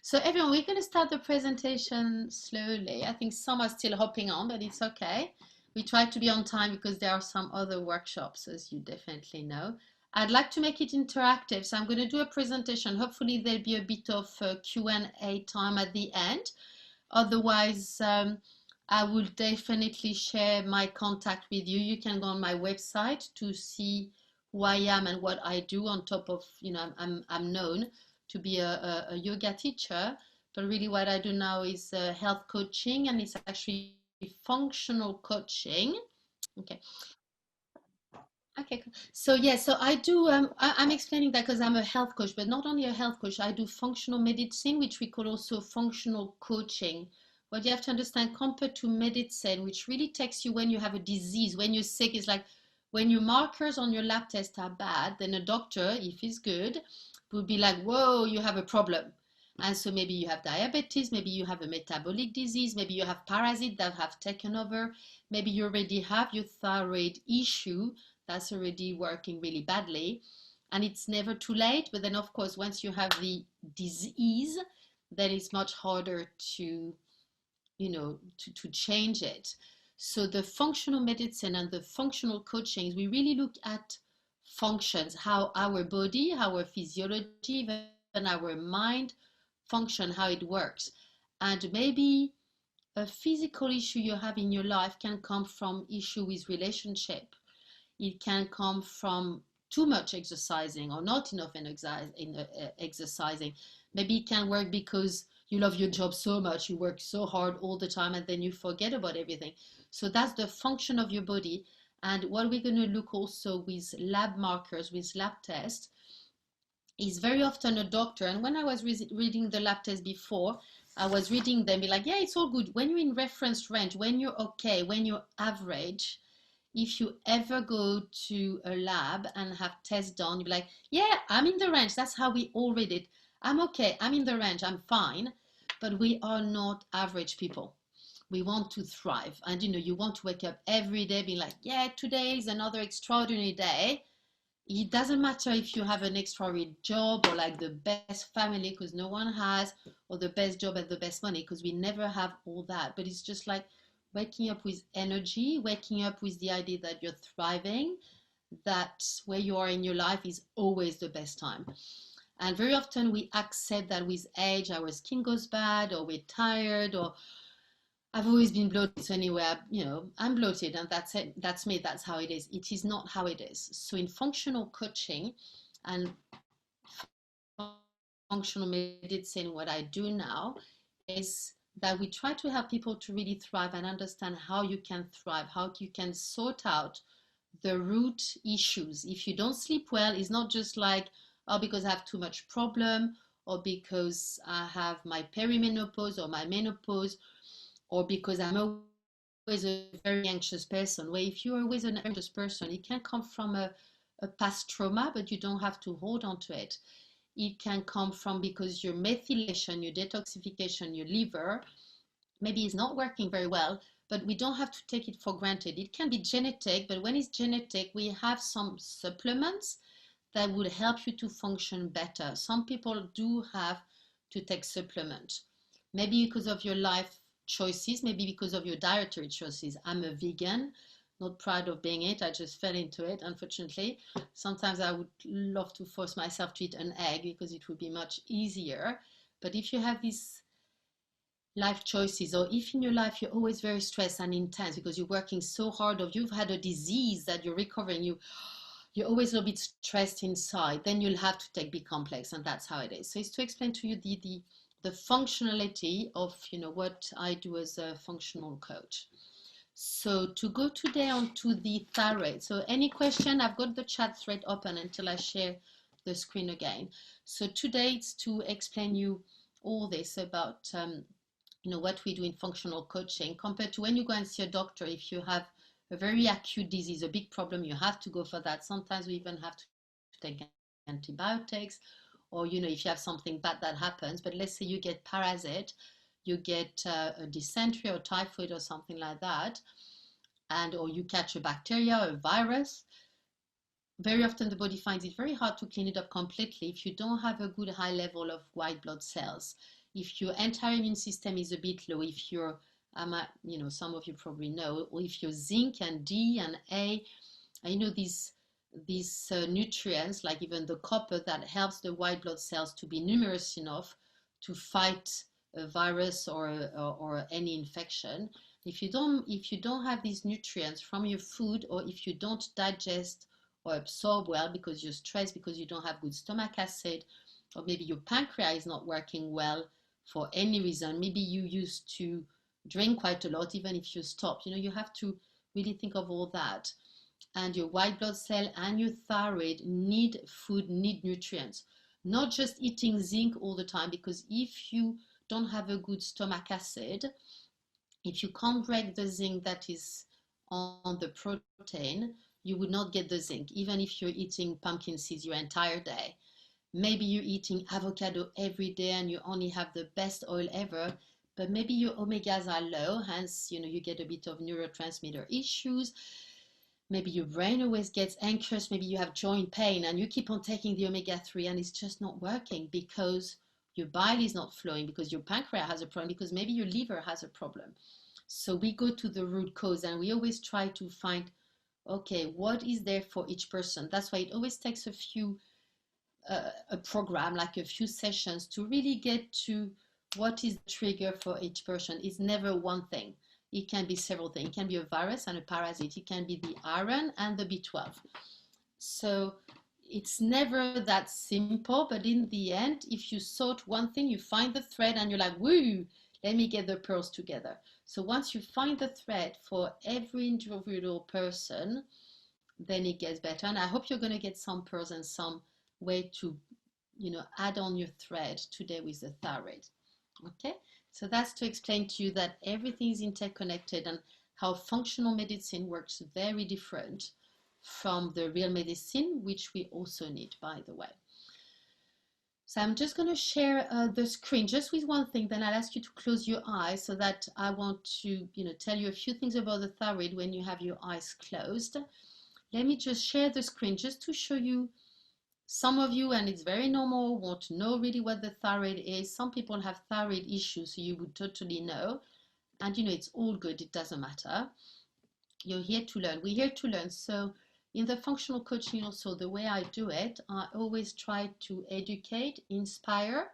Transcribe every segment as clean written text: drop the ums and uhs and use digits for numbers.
So everyone, we're going to start the presentation slowly. I think some are still hopping on, but it's okay. We try to be on time because there are some other workshops, as you definitely know. I'd like to make it interactive, so I'm going to do a presentation. Hopefully there'll be a bit of Q&A time at the end. Otherwise, I will definitely share my contact with you. You can go on my website to see who I am and what I do on top of, I'm known to be a yoga teacher, but really what I do now is health coaching, and it's actually functional coaching. Okay. Okay, cool. So yeah, so I do. I'm explaining that because I'm a health coach, but not only a health coach. I do functional medicine, which we call also functional coaching. What you have to understand, compared to medicine, which really takes you when you have a disease, when you're sick, is like when your markers on your lab test are bad, then a doctor, if he's good, would be like, "Whoa, you have a problem." And so maybe you have diabetes, maybe you have a metabolic disease, maybe you have parasites that have taken over, maybe you already have your thyroid issue that's already working really badly, and it's never too late. But then of course once you have the disease, then it's much harder to to change it. So the functional medicine and the functional coaching, we really look at functions, how our body, our physiology, even our mind function, how it works. And maybe a physical issue you have in your life can come from issue with relationship. It can come from too much exercising or not enough exercising. Maybe it can work because you love your job so much, you work so hard all the time, and then you forget about everything. So that's the function of your body. And what we're going to look also with lab markers, with lab tests, is very often a doctor. And when I was reading the lab test before, I was reading them, be like, yeah, it's all good. When you're in reference range, when you're okay, when you're average, if you ever go to a lab and have tests done, you'll be like, yeah, I'm in the range. That's how we all read it. I'm okay. I'm in the range. I'm fine. But we are not average people. We want to thrive. And you want to wake up every day being like, yeah, today is another extraordinary day. It doesn't matter if you have an extraordinary job or like the best family, because no one has, or the best job and the best money, because we never have all that. But it's just like waking up with energy, waking up with the idea that you're thriving, that where you are in your life is always the best time. And very often we accept that with age our skin goes bad, or we're tired, or I've always been bloated, so anyway, I'm bloated, and that's it. That's me. That's how it is. It is not how it is. So in functional coaching and functional medicine, what I do now is that we try to help people to really thrive and understand how you can thrive, how you can sort out the root issues. If you don't sleep well, it's not just like, oh, because I have too much problem, or because I have my perimenopause or my menopause, or because I'm always a very anxious person. Where if you're always an anxious person, it can come from a past trauma, but you don't have to hold on to it. It can come from because your methylation, your detoxification, your liver, maybe is not working very well, but we don't have to take it for granted. It can be genetic, but when it's genetic, we have some supplements that would help you to function better. Some people do have to take supplements, maybe because of your life choices, maybe because of your dietary choices. I'm a vegan, not proud of being it. I just fell into it, unfortunately. Sometimes I would love to force myself to eat an egg because it would be much easier. But if you have these life choices, or if in your life you're always very stressed and intense because you're working so hard, or you've had a disease that you're recovering, you're always a little bit stressed inside, then you'll have to take B complex, and that's how it is. So it's to explain to you the functionality of what I do as a functional coach. So to go today on to the thyroid. So any question, I've got the chat thread open until I share the screen again. So today it's to explain you all this about what we do in functional coaching compared to when you go and see a doctor. If you have a very acute disease, a big problem, you have to go for that. Sometimes we even have to take antibiotics, or if you have something bad that happens. But let's say you get parasite, you get a dysentery or typhoid or something like that, or you catch a bacteria or a virus. Very often the body finds it very hard to clean it up completely if you don't have a good high level of white blood cells. if your entire immune system is a bit low, if you're, some of you probably know, or if your zinc and D and A, these nutrients, like even the copper that helps the white blood cells to be numerous enough to fight a virus or any infection. If you don't have these nutrients from your food, or if you don't digest or absorb well because you're stressed, because you don't have good stomach acid, or maybe your pancreas is not working well for any reason, maybe you used to drink quite a lot even if you stop, you have to really think of all that. And your white blood cell and your thyroid need food, need nutrients, not just eating zinc all the time, because if you don't have a good stomach acid, if you can't break the zinc that is on the protein, you would not get the zinc, even if you're eating pumpkin seeds your entire day. Maybe you're eating avocado every day and you only have the best oil ever, but maybe your omegas are low, hence you get a bit of neurotransmitter issues. Maybe your brain always gets anxious, maybe you have joint pain and you keep on taking the omega-3 and it's just not working because your bile is not flowing, because your pancreas has a problem, because maybe your liver has a problem. So we go to the root cause and we always try to find, okay, what is there for each person? That's why it always takes a program, like a few sessions, to really get to what is the trigger for each person. It's never one thing. It can be several things. It can be a virus and a parasite. It can be the iron and the B12. So it's never that simple, but in the end, if you sort one thing, you find the thread and you're like, woo, let me get the pearls together. So once you find the thread for every individual person, then it gets better. And I hope you're going to get some pearls and some way to, add on your thread today with the thyroid. Okay, so that's to explain to you that everything is interconnected and how functional medicine works very different from the real medicine, which we also need, by the way. So I'm just going to share the screen just with one thing, then I'll ask you to close your eyes, so that I want to tell you a few things about the thyroid when you have your eyes closed. Let me just share the screen just to show you. Some of you, and it's very normal, want to know really what the thyroid is. Some people have thyroid issues, so you would totally know. And it's all good, it doesn't matter. You're here to learn. We're here to learn. So in the functional coaching also, the way I do it, I always try to educate, inspire,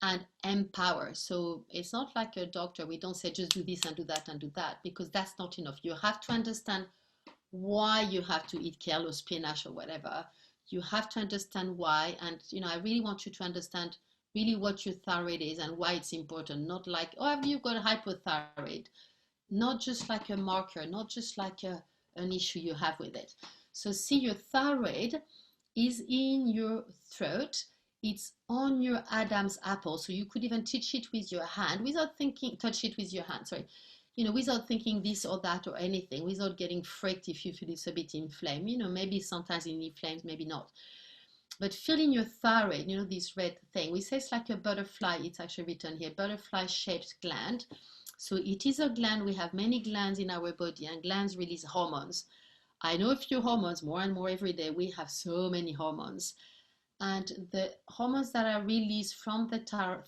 and empower. So it's not like a doctor. We don't say just do this and do that and do that, because that's not enough. You have to understand why you have to eat kale or spinach or whatever. You have to understand why, and I really want you to understand really what your thyroid is and why it's important. Not like, oh, have you got hypothyroid? Not just like a marker, not just like an issue you have with it. So see, your thyroid is in your throat. It's on your Adam's apple. So you could even touch it with your hand without thinking, touch it with your hand, sorry. Without thinking this or that or anything, without getting freaked if you feel it's a bit inflamed. Maybe sometimes it inflames, maybe not. But feeling your thyroid, this red thing, we say it's like a butterfly. It's actually written here, butterfly-shaped gland. So it is a gland. We have many glands in our body, and glands release hormones. I know a few hormones, more and more every day. We have so many hormones. And the hormones that are released from the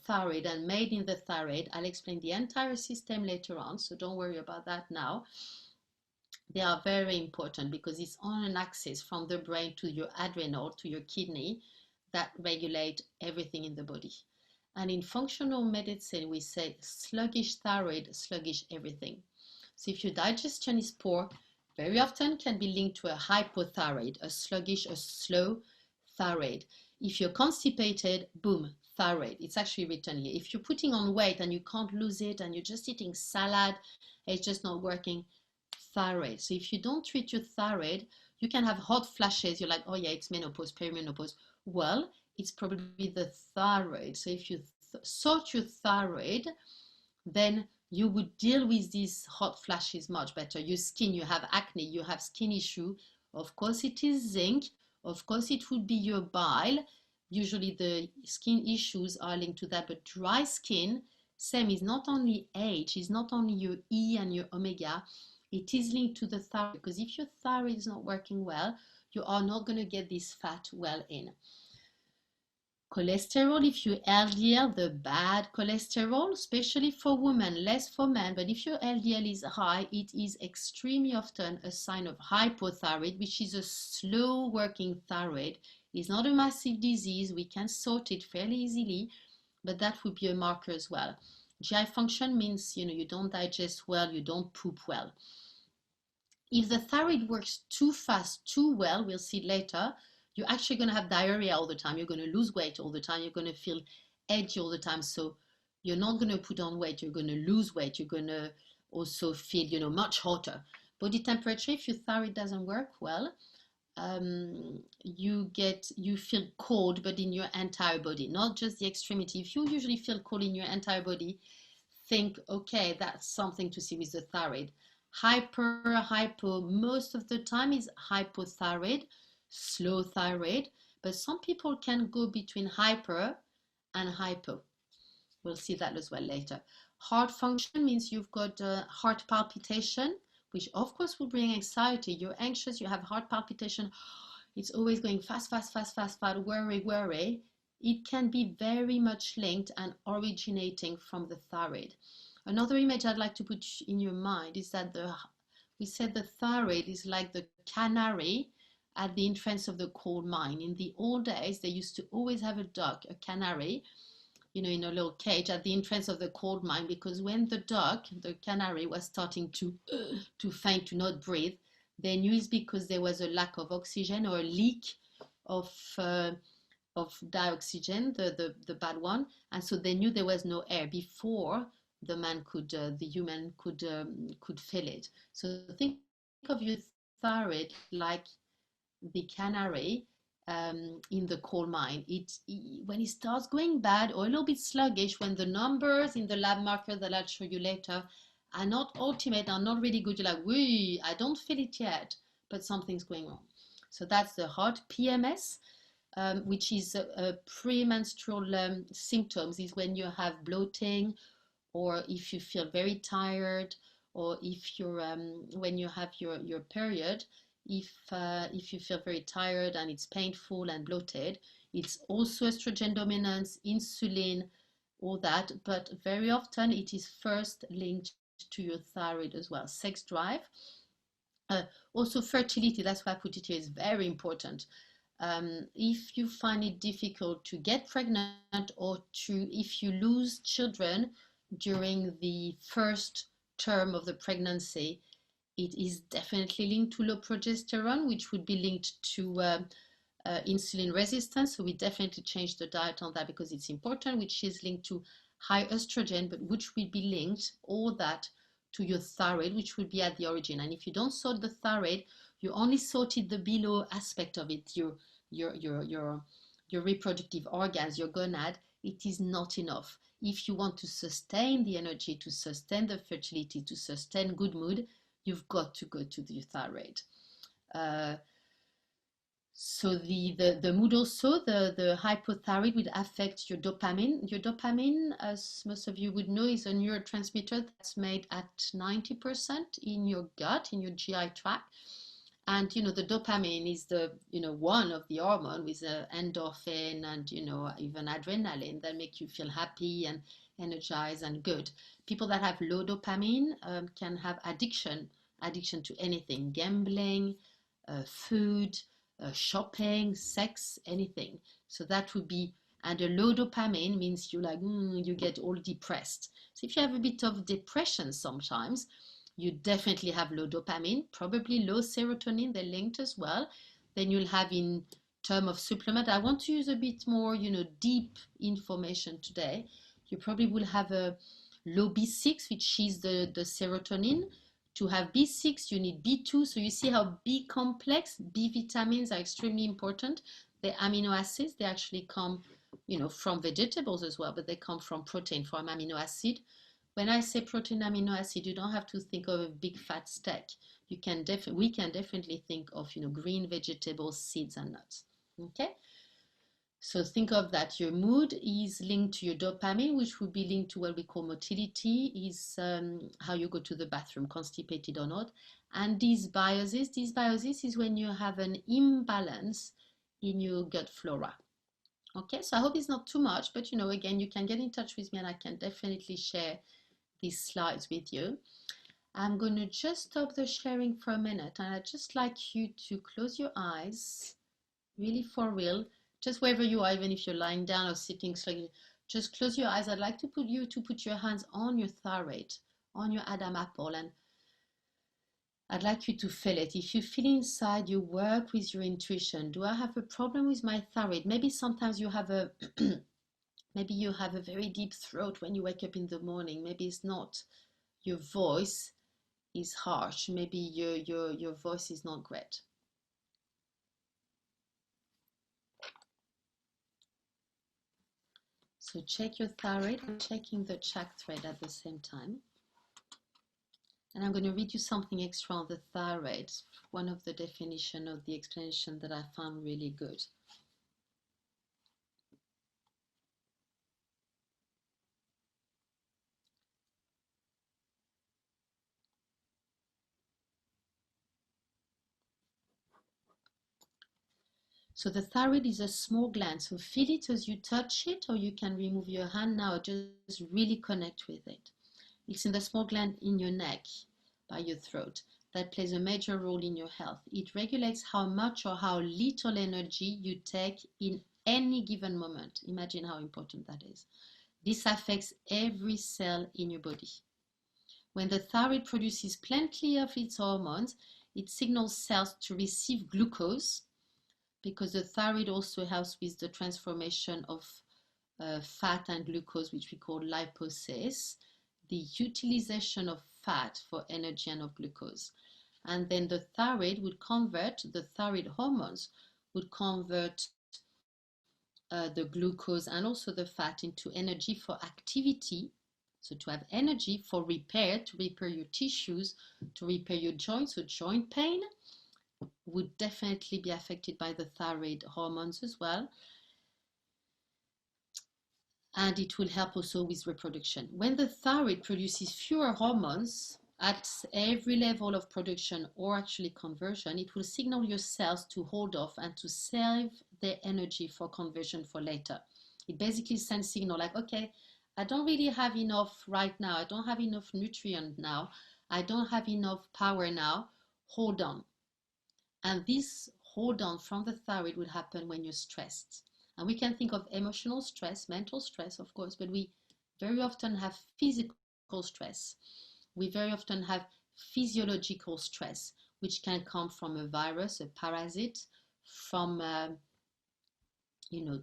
thyroid and made in the thyroid, I'll explain the entire system later on, so don't worry about that now. They are very important because it's on an axis from the brain to your adrenal, to your kidney, that regulate everything in the body. And in functional medicine, we say sluggish thyroid, sluggish everything. So if your digestion is poor, very often can be linked to a hypothyroid, a sluggish, a slow thyroid. If you're constipated, boom, thyroid. It's actually written here. If you're putting on weight and you can't lose it and you're just eating salad, it's just not working, thyroid. So if you don't treat your thyroid, you can have hot flashes. You're like, oh yeah, it's menopause, perimenopause. Well, it's probably the thyroid. So if you sort your thyroid, then you would deal with these hot flashes much better. Your skin, you have acne, you have skin issue. Of course, it is zinc. Of course, it would be your bile. Usually the skin issues are linked to that, but dry skin, same, is not only age, it's not only your E and your omega, it is linked to the thyroid, because if your thyroid is not working well, you are not going to get this fat well in. Cholesterol, if you LDL, the bad cholesterol, especially for women, less for men, but if your LDL is high, it is extremely often a sign of hypothyroid, which is a slow working thyroid. It's not a massive disease. We can sort it fairly easily, but that would be a marker as well. GI function means, you don't digest well, you don't poop well. If the thyroid works too fast, too well, we'll see later, you're actually going to have diarrhea all the time. You're going to lose weight all the time. You're going to feel edgy all the time. So you're not going to put on weight. You're going to lose weight. You're going to also feel, much hotter. Body temperature, if your thyroid doesn't work well, you feel cold, but in your entire body, not just the extremity. If you usually feel cold in your entire body, think, okay, that's something to see with the thyroid. Hypo, most of the time is hypothyroid, slow thyroid, but some people can go between hyper and hypo. We'll see that as well later. Heart function means you've got heart palpitation, which of course will bring anxiety. You're anxious, you have heart palpitation, it's always going fast, fast, fast, fast, fast, worry. It can be very much linked and originating from the thyroid. Another image I'd like to put in your mind is that we said the thyroid is like the canary at the entrance of the coal mine. In the old days, they used to always have a duck, a canary, in a little cage at the entrance of the coal mine, because when the duck, the canary, was starting to faint, to not breathe, they knew it's because there was a lack of oxygen or a leak of dioxygen, the bad one, and so they knew there was no air before the human could feel it. So think of your thyroid like the canary in the coal mine. When it starts going bad or a little bit sluggish, when the numbers in the lab marker that I'll show you later are not ultimate, are not really good, you're like, wee, I don't feel it yet, but something's going on. So that's the heart. PMS, which is premenstrual symptoms, is when you have bloating, or if you feel very tired, or if you're when you have your period, if you feel very tired and it's painful and bloated. It's also estrogen dominance, insulin, all that, but very often it is first linked to your thyroid as well. Sex drive, also fertility, that's why I put it here, is very important. If you find it difficult to get pregnant, or if you lose children during the first term of the pregnancy, it is definitely linked to low progesterone, which would be linked to insulin resistance. So we definitely change the diet on that because it's important, which is linked to high estrogen, but which will be linked, all that, to your thyroid, which will be at the origin. And if you don't sort the thyroid, you only sorted the below aspect of it, your reproductive organs, your gonad. It is not enough. If you want to sustain the energy, to sustain the fertility, to sustain good mood, you've got to go to the thyroid. So the mood also, the hypothyroid will affect your dopamine. Your dopamine, as most of you would know, is a neurotransmitter that's made at 90% in your gut, in your GI tract. And, the dopamine is one of the hormones with endorphin and, even adrenaline that make you feel happy and energized and good. People that have low dopamine can have addiction to anything, gambling, food, shopping, sex, anything. So that would be, and a low dopamine means you get all depressed. So if you have a bit of depression sometimes, you definitely have low dopamine, probably low serotonin, they're linked as well. Then you'll have, in terms of supplement, I want to use a bit more, deep information today. You probably will have a low B6, which is the serotonin. To have B6, you need B2. So you see how B complex, B vitamins are extremely important. The amino acids, they actually come, from vegetables as well, but they come from protein, from amino acid. When I say protein amino acid, you don't have to think of a big fat steak. We can definitely think of, green vegetables, seeds, and nuts. Okay? So think of that. Your mood is linked to your dopamine, which would be linked to what we call motility, is how you go to the bathroom, constipated or not. And dysbiosis is when you have an imbalance in your gut flora. Okay, so I hope it's not too much, but again, you can get in touch with me and I can definitely share these slides with you. I'm going to just stop the sharing for a minute, and I'd just like you to close your eyes, really for real, just wherever you are, even if you're lying down or sitting, just close your eyes. I'd like to put your hands on your thyroid, on your Adam apple, and I'd like you to feel it. If you feel inside, you work with your intuition. Do I have a problem with my thyroid? Maybe sometimes you have a maybe you have a very deep throat when you wake up in the morning. Maybe it's not. Your voice is harsh. Maybe your voice is not great. So check your thyroid and checking the chakra thread at the same time. And I'm going to read you something extra on the thyroid, one of the definition of the explanation that I found really good. So the thyroid is a small gland, so feel it as you touch it, or you can remove your hand now, just really connect with it. It's in the small gland in your neck, by your throat, that plays a major role in your health. It regulates how much or how little energy you take in any given moment. Imagine how important that is. This affects every cell in your body. When the thyroid produces plenty of its hormones, it signals cells to receive glucose, because the thyroid also helps with the transformation of fat and glucose, which we call lipolysis, the utilization of fat for energy and of glucose. And then the thyroid hormones would convert the glucose and also the fat into energy for activity. So to have energy for repair, to repair your tissues, to repair your joints. So joint pain would definitely be affected by the thyroid hormones as well. And it will help also with reproduction. When the thyroid produces fewer hormones at every level of production or actually conversion, it will signal your cells to hold off and to save their energy for conversion for later. It basically sends signal like, okay, I don't really have enough right now. I don't have enough nutrient now. I don't have enough power now. Hold on. And this hold on from the thyroid would happen when you're stressed. And we can think of emotional stress, mental stress, of course, but we very often have physical stress. We very often have physiological stress, which can come from a virus, a parasite, from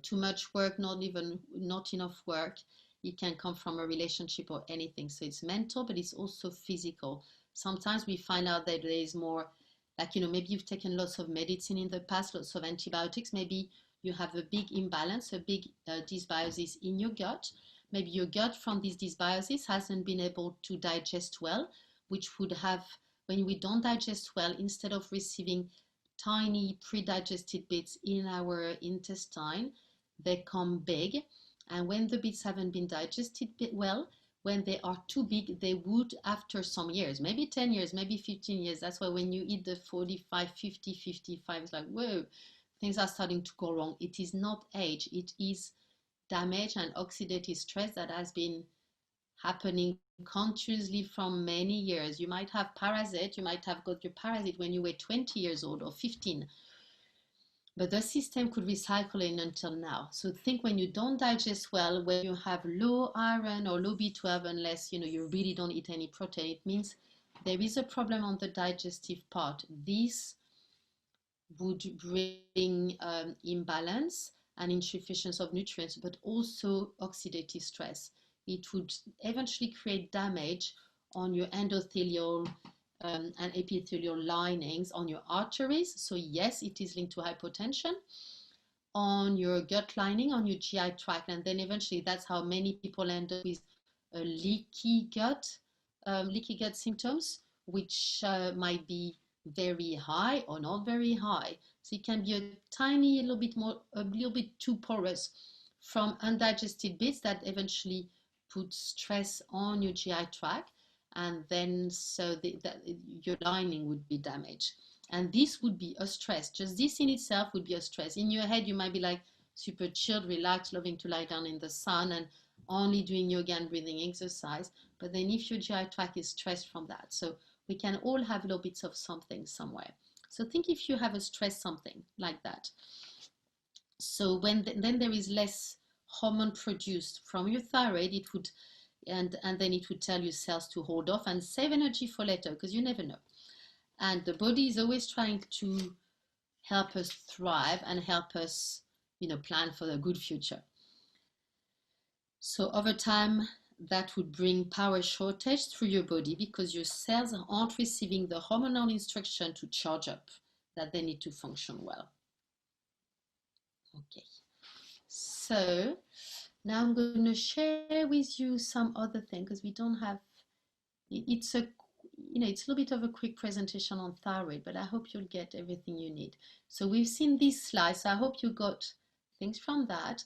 too much work, not enough work. It can come from a relationship or anything. So it's mental, but it's also physical. Sometimes we find out that there is more, like, maybe you've taken lots of medicine in the past, lots of antibiotics. Maybe you have a big imbalance, a big dysbiosis in your gut. Maybe your gut from this dysbiosis hasn't been able to digest well, which would have, when we don't digest well, instead of receiving tiny pre-digested bits in our intestine, they come big. And when the bits haven't been digested well, when they are too big, they would, after some years, maybe 10 years, maybe 15 years. That's why when you eat the 45, 50, 55, it's like, whoa, things are starting to go wrong. It is not age, it is damage and oxidative stress that has been happening consciously from many years. You might have parasite, you might have got your parasite when you were 20 years old or 15, but the system could recycle it until now. So think when you don't digest well, when you have low iron or low B12, unless you really don't eat any protein, it means there is a problem on the digestive part. This would bring imbalance and insufficiency of nutrients, but also oxidative stress. It would eventually create damage on your endothelial and epithelial linings, on your arteries. So yes, it is linked to hypotension, on your gut lining, on your GI tract, and then eventually that's how many people end up with a leaky gut symptoms, which might be very high or not very high. So it can be a little bit too porous from undigested bits that eventually put stress on your GI tract, and then your lining would be damaged. And this would be a stress. Just this in itself would be a stress. In your head, you might be like, super chilled, relaxed, loving to lie down in the sun and only doing yoga and breathing exercise. But then if your GI tract is stressed from that, so we can all have little bits of something somewhere. So think if you have a stress something like that. So then there is less hormone produced from your thyroid, it would and then it would tell your cells to hold off and save energy for later, because you never know. And the body is always trying to help us thrive and help us, plan for a good future. So over time, that would bring power shortage through your body because your cells aren't receiving the hormonal instruction to charge up, that they need to function well. Okay, so now I'm going to share with you some other thing, because we don't have, it's a little bit of a quick presentation on thyroid, but I hope you'll get everything you need. So we've seen this slide, so I hope you got things from that.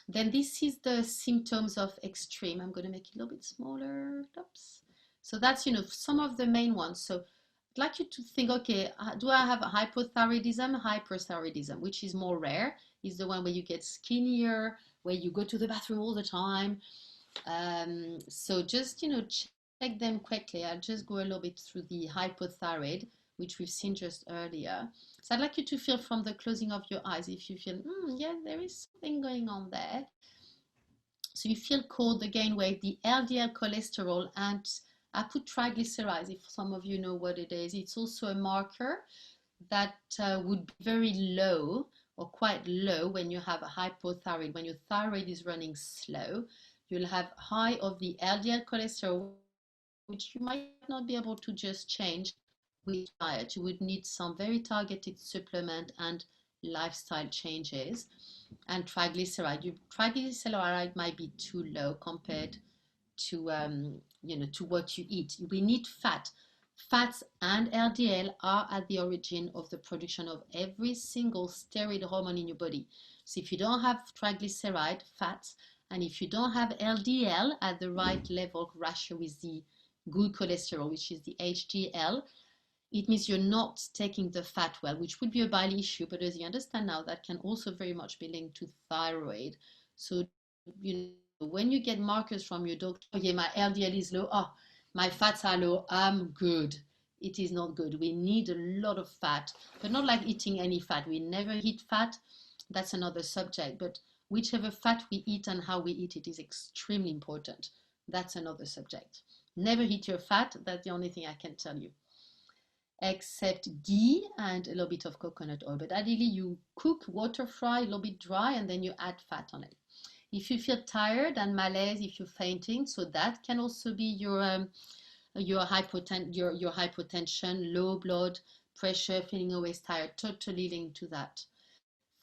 Then this is the symptoms of extreme. I'm going to make it a little bit smaller. Oops. So that's, some of the main ones. So I'd like you to think, okay, do I have a hypothyroidism, hyperthyroidism? Which is more rare? Is the one where you get skinnier, where you go to the bathroom all the time. So just, check them quickly. I'll just go a little bit through the hypothyroid, which we've seen just earlier. So I'd like you to feel from the closing of your eyes if you feel, yeah, there is something going on there. So you feel cold, the gain weight, the LDL cholesterol, and I put triglycerides, if some of you know what it is. It's also a marker that would be very low or quite low when you have a hypothyroid. When your thyroid is running slow, you'll have high of the LDL cholesterol, which you might not be able to just change with diet. You would need some very targeted supplement and lifestyle changes. And triglyceride might be too low compared to to what you eat. We need fat. Fats and LDL are at the origin of the production of every single steroid hormone in your body. So if you don't have triglyceride, fats, and if you don't have LDL at the right level ratio with the good cholesterol, which is the HDL, it means you're not taking the fat well, which would be a bile issue, but as you understand now, that can also very much be linked to thyroid. So, when you get markers from your doctor, okay, my LDL is low, my fats are low, I'm good. It is not good. We need a lot of fat, but not like eating any fat. We never eat fat. That's another subject, but whichever fat we eat and how we eat it is extremely important. That's another subject. Never eat your fat. That's the only thing I can tell you. Except ghee and a little bit of coconut oil. But ideally you cook, water fry, a little bit dry, and then you add fat on it. If you feel tired and malaise, if you're fainting, so that can also be your hypotension, low blood pressure, feeling always tired, totally linked to that.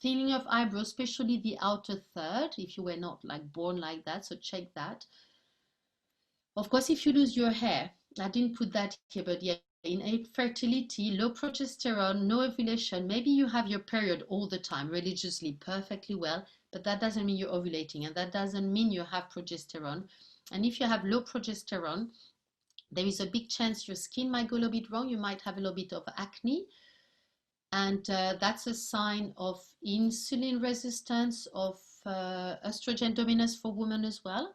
Thinning of eyebrows, especially the outer third, if you were not like born like that, so check that. Of course, if you lose your hair, I didn't put that here, but yeah, in infertility, low progesterone, no ovulation, maybe you have your period all the time, religiously, perfectly well, but that doesn't mean you're ovulating, and that doesn't mean you have progesterone. And if you have low progesterone, there is a big chance your skin might go a little bit wrong. You might have a little bit of acne, and that's a sign of insulin resistance, of estrogen dominance for women as well.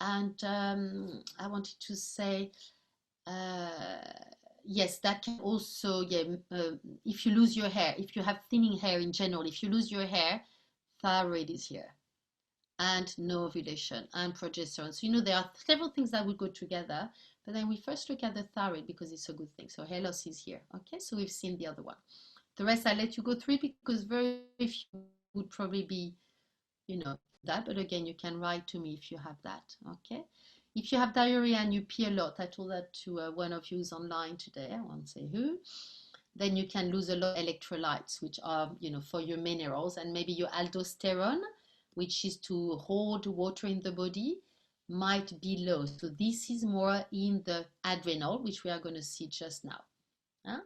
And I wanted to say, yes, that can also, if you lose your hair, if you have thinning hair in general, if you lose your hair, thyroid is here, and no ovulation and progesterone. So, there are several things that would go together, but then we first look at the thyroid because it's a good thing. So hair loss is here. Okay, so we've seen the other one. The rest I let you go through because very few would probably be, that, but again, you can write to me if you have that. Okay. If you have diarrhea and you pee a lot, I told that to one of you who's online today, I won't say who, then you can lose a lot of electrolytes, which are, for your minerals, and maybe your aldosterone, which is to hold water in the body, might be low. So this is more in the adrenal, which we are going to see just now.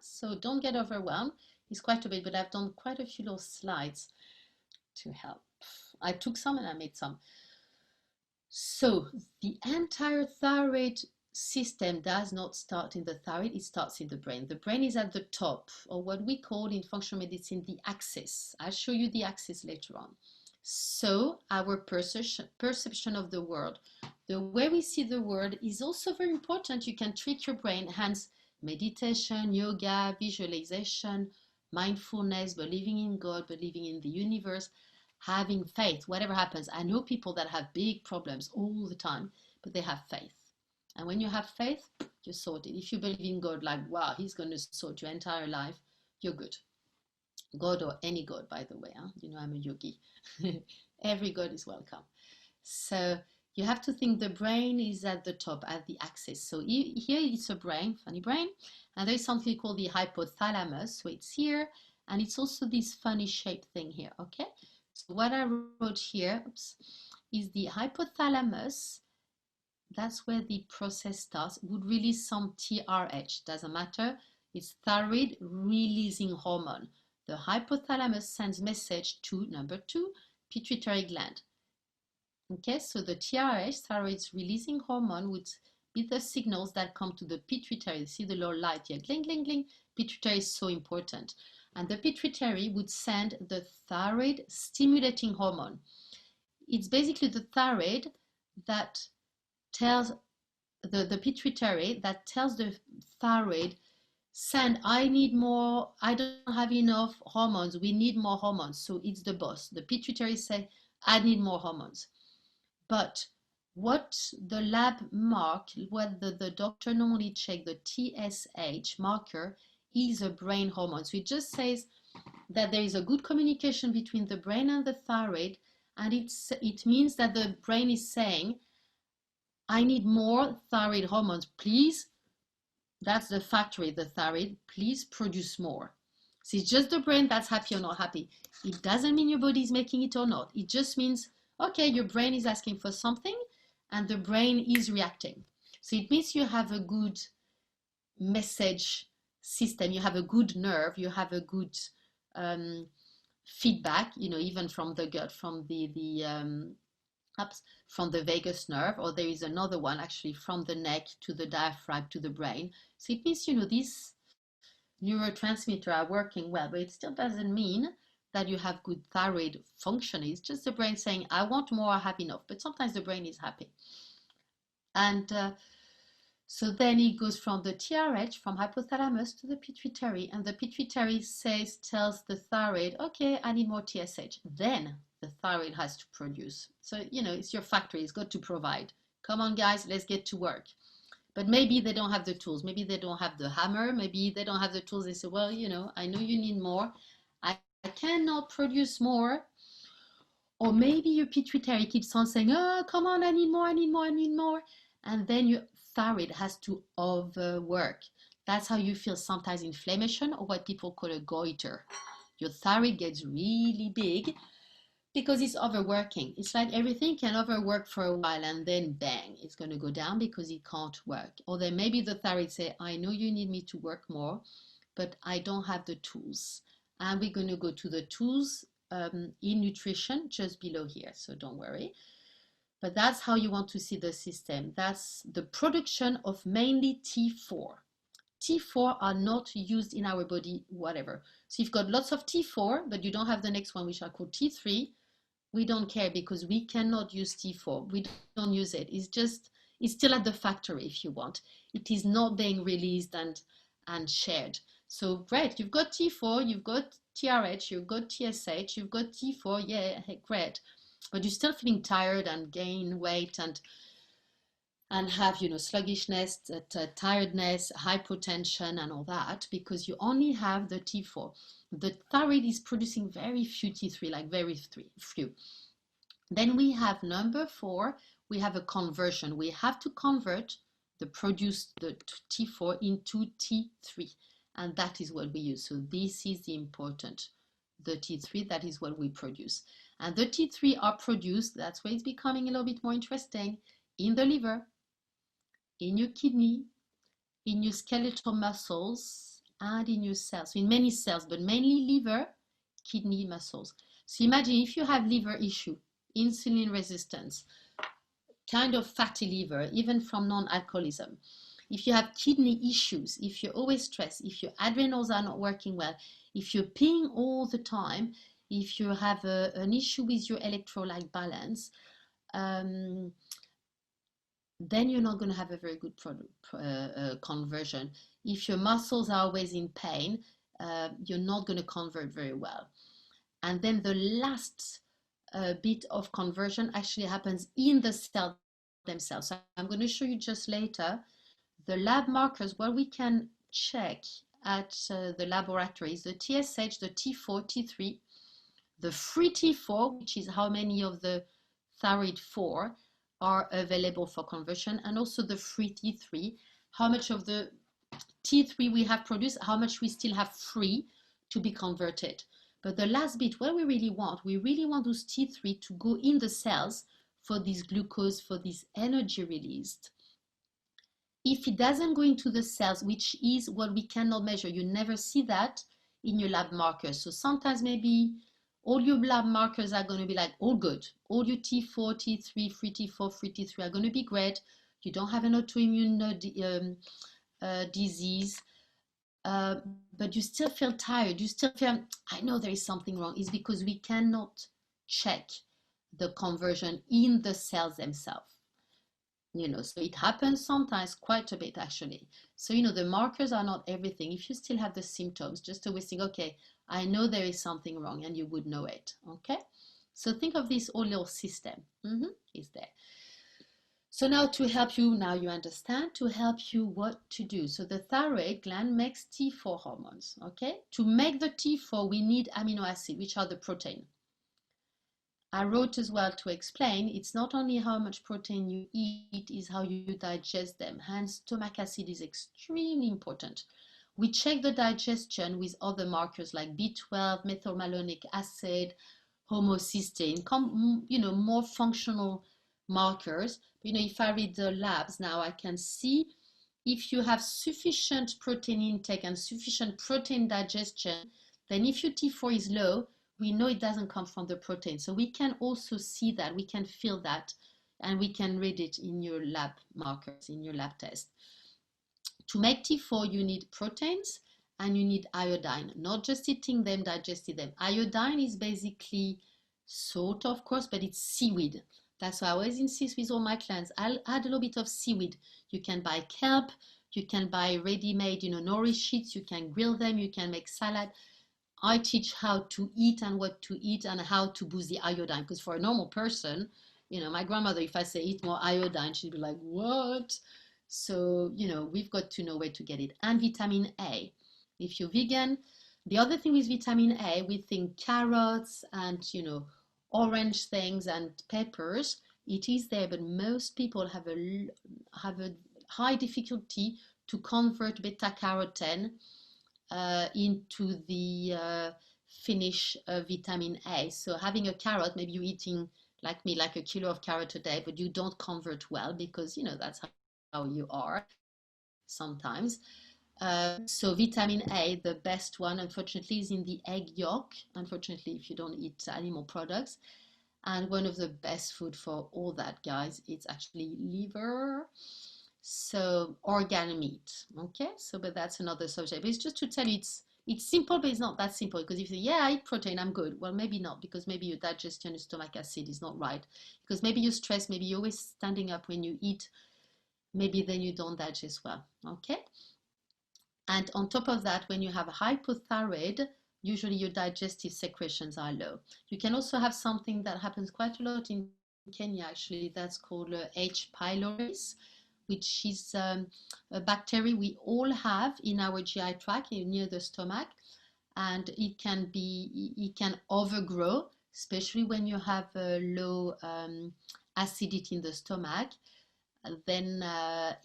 So don't get overwhelmed. It's quite a bit, but I've done quite a few little slides to help. I took some and I made some. So the entire thyroid system does not start in the thyroid, it starts in the brain. The brain is at the top, or what we call in functional medicine the axis. I'll show you the axis later on. So our perception of the world, the way we see the world is also very important. You can trick your brain, hence meditation, yoga, visualization, mindfulness, believing in God, believing in the universe, having faith, whatever happens. I know people that have big problems all the time, but they have faith. And when you have faith, you're sorted. If you believe in God, like, wow, he's going to sort your entire life, you're good. God or any God, by the way. Huh? You know, I'm a yogi. Every God is welcome. So you have to think the brain is at the top, at the axis. So here it's a brain, funny brain, and there's something called the hypothalamus. So it's here, and it's also this funny shaped thing here, okay? So what I wrote here, is the hypothalamus. That's where the process starts. Would release some TRH, doesn't matter. It's thyroid releasing hormone. The hypothalamus sends message to number 2, pituitary gland. Okay, so the TRH, thyroid releasing hormone, would be the signals that come to the pituitary. See the little light here, gling, gling, gling. Pituitary is so important. And the pituitary would send the thyroid stimulating hormone. It's basically the thyroid that tells the pituitary that tells the thyroid, send, I need more, I don't have enough hormones, we need more hormones. So it's the boss. The pituitary say, I need more hormones. But what the lab mark, what the doctor normally check, the TSH marker, is a brain hormone. So it just says that there is a good communication between the brain and the thyroid, and it means that the brain is saying, I need more thyroid hormones, please. That's the factory, the thyroid, please produce more. So it's just the brain that's happy or not happy. It doesn't mean your body is making it or not. It just means, okay, your brain is asking for something and the brain is reacting. So it means you have a good message system, you have a good nerve, you have a good feedback, you know, even from the gut, from from the vagus nerve, or there is another one actually from the neck to the diaphragm to the brain. So it means, you know, these neurotransmitters are working well, but it still doesn't mean that you have good thyroid function. It's just the brain saying, I want more, I have enough. But sometimes the brain is happy. And so then it goes from the TRH, from hypothalamus to the pituitary, and the pituitary tells the thyroid, okay, I need more TSH. Then the thyroid has to produce. So, you know, it's your factory, it's got to provide. Come on, guys, let's get to work. But maybe they don't have the tools. Maybe they don't have the hammer. Maybe they don't have the tools. They say, well, you know, I know you need more. I cannot produce more. Or maybe your pituitary keeps on saying, oh, come on, I need more, I need more, I need more. And then your thyroid has to overwork. That's how you feel sometimes inflammation, or what people call a goiter. Your thyroid gets really big because it's overworking. It's like everything can overwork for a while and then bang, it's going to go down because it can't work. Or then maybe the thyroid say, I know you need me to work more, but I don't have the tools. And we're going to go to the tools in nutrition just below here, so don't worry. But that's how you want to see the system. That's the production of mainly T4. T4 are not used in our body, whatever. So you've got lots of T4, but you don't have the next one, which are called T3. We don't care because we cannot use T4. We don't use it. It's still at the factory if you want. It is not being released and shared. So great, you've got T4, you've got TRH, you've got TSH, you've got T4, yeah, great. But you're still feeling tired and gain weight and have, you know, sluggishness, tiredness, hypotension and all that, because you only have the T4. The thyroid is producing very few T3, like very few. Then we have number 4, we have a conversion. We have to convert the T4 into T3, and that is what we use. So this is the important, the T3, that is what we produce. And the T3 are produced, that's where it's becoming a little bit more interesting, in the liver, in your kidney, in your skeletal muscles, and in your cells. So in many cells, but mainly liver, kidney, muscles. So imagine if you have liver issue, insulin resistance, kind of fatty liver, even from non-alcoholism. If you have kidney issues, if you're always stressed, if your adrenals are not working well, if you're peeing all the time, if you have an issue with your electrolyte balance, then you're not going to have a very good conversion. If your muscles are always in pain, you're not going to convert very well. And then the last bit of conversion actually happens in the cell themselves. So I'm going to show you just later the lab markers where we can check at the laboratories, the TSH, the T4, T3, the free T4, which is how many of the thyroid 4 are available for conversion, and also the free T3, how much of the T3 we have produced, how much we still have free to be converted. But the last bit, what we really want those T3 to go in the cells for this glucose, for this energy released. If it doesn't go into the cells, which is what we cannot measure, you never see that in your lab markers. So sometimes maybe all your lab markers are going to be like all good. All your T4, T3, free T4, free T3 are going to be great. You don't have an autoimmune disease, but you still feel tired. You still feel, I know there is something wrong. It's because we cannot check the conversion in the cells themselves. So it happens sometimes, quite a bit actually. So, the markers are not everything. If you still have the symptoms, just always think, okay, I know there is something wrong, and you would know it, okay? So think of this whole little system is there. So now to help you, now you understand, to help you what to do. So the thyroid gland makes T4 hormones, okay? To make the T4, we need amino acid, which are the protein. I wrote as well to explain, it's not only how much protein you eat, is how you digest them. Hence, stomach acid is extremely important. We check the digestion with other markers like B12, methylmalonic acid, homocysteine, more functional markers. If I read the labs now, I can see if you have sufficient protein intake and sufficient protein digestion, then if your T4 is low, we know it doesn't come from the protein. So we can also see that, we can feel that, and we can read it in your lab markers, in your lab test. To make T4, you need proteins and you need iodine, not just eating them, digesting them. Iodine is basically salt, of course, but it's seaweed. That's why I always insist with all my clients, I'll add a little bit of seaweed. You can buy kelp, you can buy ready-made, nori sheets, you can grill them, you can make salad. I teach how to eat and what to eat and how to boost the iodine. Because for a normal person, my grandmother, if I say eat more iodine, she'd be like, what? So, we've got to know where to get it. And vitamin A. If you're vegan, the other thing with vitamin A, we think carrots and, orange things and peppers. It is there, but most people have a high difficulty to convert beta carotene into the Finnish vitamin A. So having a carrot, maybe you're eating like me, like a kilo of carrot a day, but you don't convert well because, that's how you are sometimes. So vitamin A, the best one, unfortunately, is in the egg yolk. Unfortunately, if you don't eat animal products. And one of the best food for all that, guys, it's actually liver. So organ meat, okay? So, but that's another subject. But it's just to tell you, it's simple, but it's not that simple. Because if you say, yeah, I eat protein, I'm good. Well, maybe not, because maybe your digestion, your stomach acid is not right. Because maybe you're stressed, maybe you're always standing up when you eat. Maybe then you don't digest well, okay? And on top of that, when you have a hypothyroid, usually your digestive secretions are low. You can also have something that happens quite a lot in Kenya, actually, that's called H. pylori, which is a bacteria we all have in our GI tract near the stomach, and it can overgrow, especially when you have a low acidity in the stomach. Then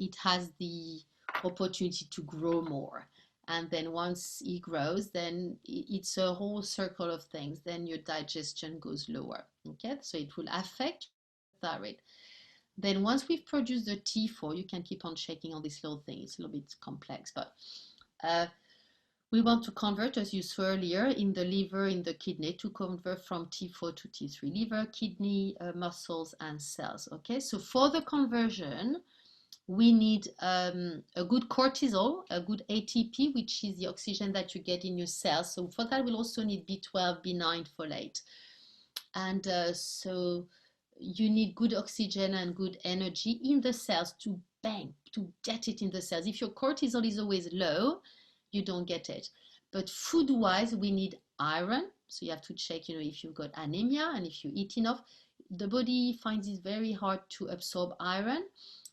it has the opportunity to grow more, and then once it grows, then it's a whole circle of things. Then your digestion goes lower, okay? So it will affect thyroid. Then once we've produced the T4, you can keep on checking on this little thing. It's a little bit complex, but we want to convert, as you saw earlier, in the liver, in the kidney, to convert from T4 to T3. Liver, kidney, muscles, and cells. Okay, so for the conversion, We need a good cortisol, a good ATP, which is the oxygen that you get in your cells. So for that, we'll also need B12, B9, folate. And so you need good oxygen and good energy in the cells to get it in the cells. If your cortisol is always low, you don't get it. But food-wise, we need iron. So you have to check, if you've got anemia and if you eat enough. The body finds it very hard to absorb iron,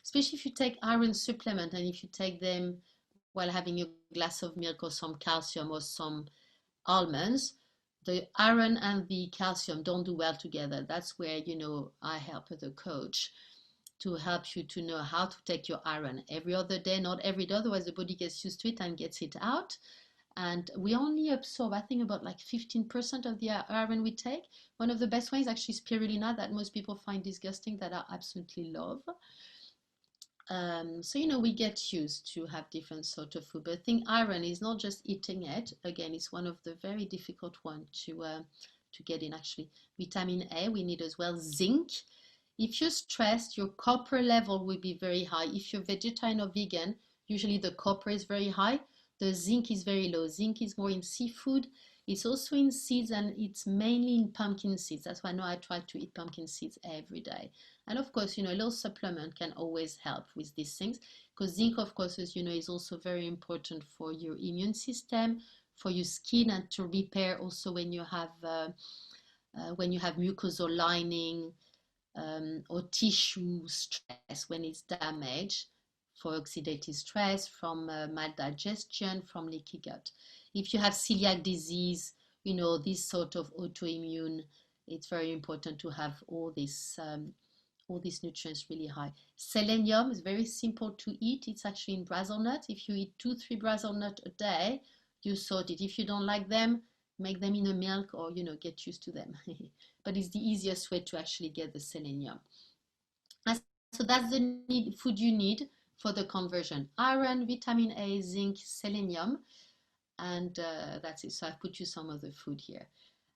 especially if you take iron supplement and if you take them while having a glass of milk or some calcium or some almonds. The iron and the calcium don't do well together. That's where, I help as a coach to help you to know how to take your iron every other day, not every day, otherwise the body gets used to it and gets it out. And we only absorb, I think, about like 15% of the iron we take. One of the best ones is actually spirulina that most people find disgusting, that I absolutely love. So, we get used to have different sort of food, but I think iron is not just eating it. Again, it's one of the very difficult one to get in. Actually, vitamin A we need as well. Zinc. If you're stressed, your copper level will be very high. If you're vegetarian or vegan, usually the copper is very high. The zinc is very low. Zinc is more in seafood. It's also in seeds, and it's mainly in pumpkin seeds. That's why I try to eat pumpkin seeds every day. And of course, a little supplement can always help with these things, because zinc, of course, as is also very important for your immune system, for your skin, and to repair also when you have mucosal lining or tissue stress, when it's damaged, for oxidative stress, from maldigestion, from leaky gut. If you have celiac disease, this sort of autoimmune, it's very important to have all these nutrients really high. Selenium is very simple to eat. It's actually in Brazil nut. If you eat 2-3 Brazil nut a day, you sort it. If you don't like them, make them in a milk, or get used to them. But it's the easiest way to actually get the selenium. And so that's the food you need for the conversion: iron, vitamin A, zinc, selenium, and that's it. So I've put you some of the food here.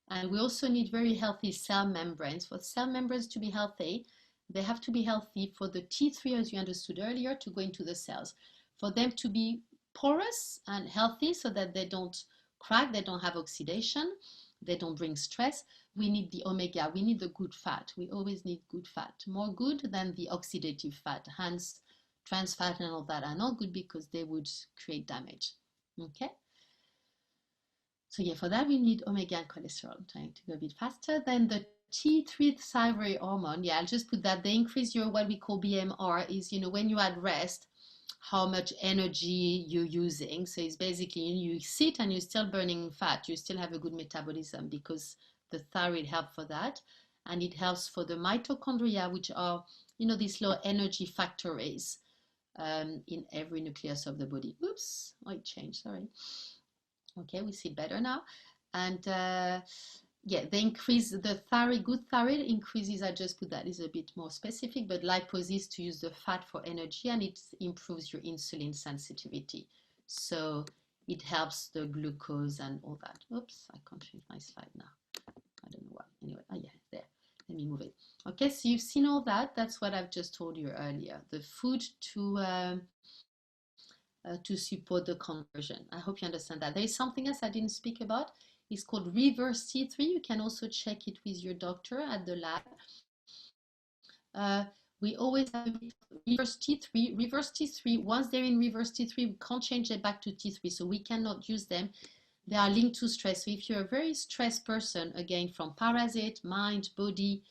And we also need very healthy cell membranes. For cell membranes to be healthy, they have to be healthy for the T3, as you understood earlier, to go into the cells. For them to be porous and healthy so that they don't crack, they don't have oxidation, they don't bring stress, we need the omega, we need the good fat. We always need good fat, more good than the oxidative fat. Hence, trans fat and all that are not good because they would create damage. Okay? So yeah, for that we need omega and cholesterol. I'm trying to go a bit faster. Then the T3 thyroid hormone, yeah, I'll just put that. They increase your, what we call BMR, is, when you're at rest, how much energy you're using. So it's basically, you sit and you're still burning fat. You still have a good metabolism because the thyroid helps for that. And it helps for the mitochondria, which are, these low energy factories in every nucleus of the body. Oops, it changed, sorry. Okay, we see better now. And yeah, they increase the thyroid, good thyroid increases, I just put that is a bit more specific, but lipolysis to use the fat for energy, and it improves your insulin sensitivity. So it helps the glucose and all that. Oops, I can't change my slide now. I don't know why. Anyway, oh yeah, there. Let me move it. Okay, so you've seen all that. That's what I've just told you earlier. The food to support the conversion. I hope you understand that. There is something else I didn't speak about. It's called reverse T3. You can also check it with your doctor at the lab. We always have reverse T3. Reverse T3, once they're in reverse T3, we can't change it back to T3, so we cannot use them. They are linked to stress. So if you're a very stressed person, again, from parasite, mind, body,